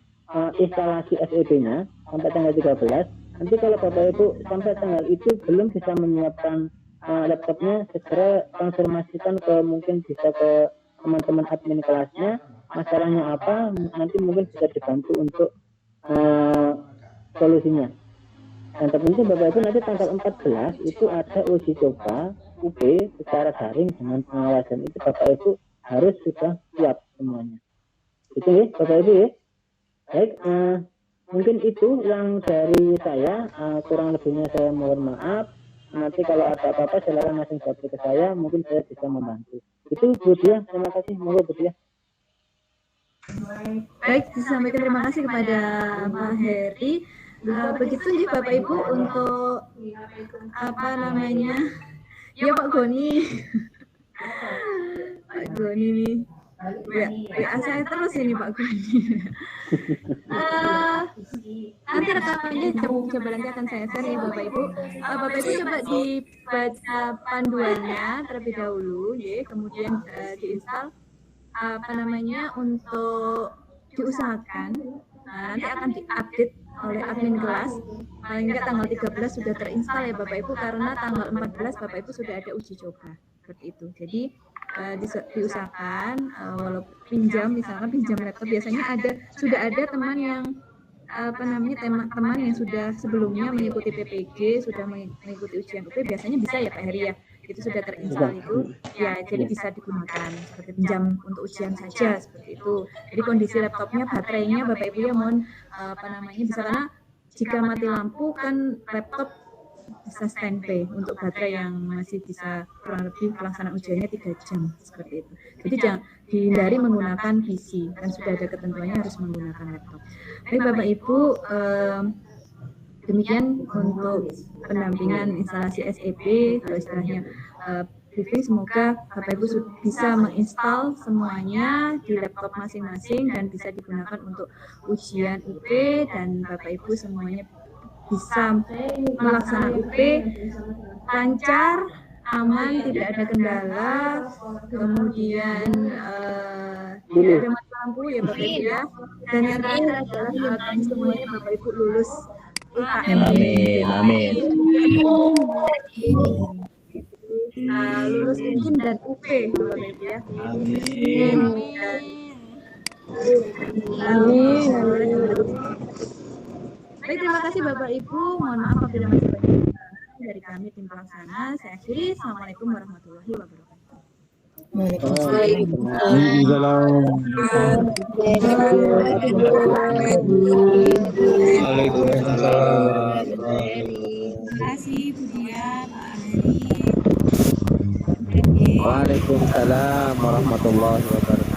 instalasi SEB-nya sampai tanggal 13. Nanti kalau Bapak Ibu sampai tanggal itu belum bisa menyiapkan laptopnya, segera konfirmasikan ke mungkin bisa ke teman-teman admin kelasnya, masalahnya apa, nanti mungkin bisa dibantu untuk solusinya. Dan terpenting Bapak Ibu nanti tanggal 14 itu ada uji coba UP secara daring dengan pengawasan. Itu Bapak Ibu harus sudah siap semuanya. Itu ya Bapak Ibu ya. Baik, mungkin itu yang dari saya, kurang lebihnya saya mohon maaf. Nanti kalau ada apa-apa silakan langsung japri ke saya, mungkin saya bisa membantu. Itu Bu Dia, terima kasih. Monggo Bu Dia. Baik, disampaikan terima kasih kepada Pak Heri. Begitu nih Bapak Ibu untuk ya Pak Goni. Pak Goni nih. Ya, saya terus ini Pak Goni. Nanti rekamannya coba nanti akan saya share ya Bapak Ibu. Bapak Ibu coba dibaca panduannya terlebih dahulu, ya, kemudian diinstal untuk diusahakan. Nanti akan diupdate oleh admin kelas. Paling enggak tanggal 13 sudah terinstal ya Bapak Ibu, karena tanggal 14 Bapak Ibu sudah ada uji coba seperti itu. Jadi diusahakan walaupun pinjam laptop, biasanya sudah ada teman yang teman yang sudah sebelumnya mengikuti PPG, sudah mengikuti ujian UP, biasanya bisa ya Pak Heri ya, itu sudah terinstal itu ya, jadi bisa digunakan seperti pinjam untuk ujian saja seperti itu. Jadi kondisi laptopnya, baterainya Bapak Ibu ya mohon bisa, karena jika mati lampu kan laptop bisa standby untuk baterai yang masih bisa kurang lebih pelaksanaan ujiannya 3 jam seperti itu. Jadi jangan dihindari menggunakan PC, kan sudah ada ketentuannya harus menggunakan laptop. Baik Bapak Ibu, demikian untuk pendampingan instalasi SEB atau istilahnya briefing. Semoga Bapak Ibu bisa menginstal semuanya di laptop masing-masing dan bisa digunakan untuk ujian UP, dan Bapak Ibu semuanya bisa melaksanakan UP lancar, aman, tidak ada kendala, kemudian tidak ada masalah mampu ya Bapak Ibu ya. Dan yang terakhir adalah kami semuanya Bapak Ibu lulus UKM. Amin. Lulus UIN dan UP Bapak Ibu ya. Amin. Baik, terima kasih Bapak Ibu. Mohon maaf apabila masih banyak dari kami tim pelaksana. Saya akhiri. Assalamualaikum warahmatullahi wabarakatuh. Terima kasih Bu Dia, Pak Heri. Waalaikumsalam warahmatullahi wabarakatuh.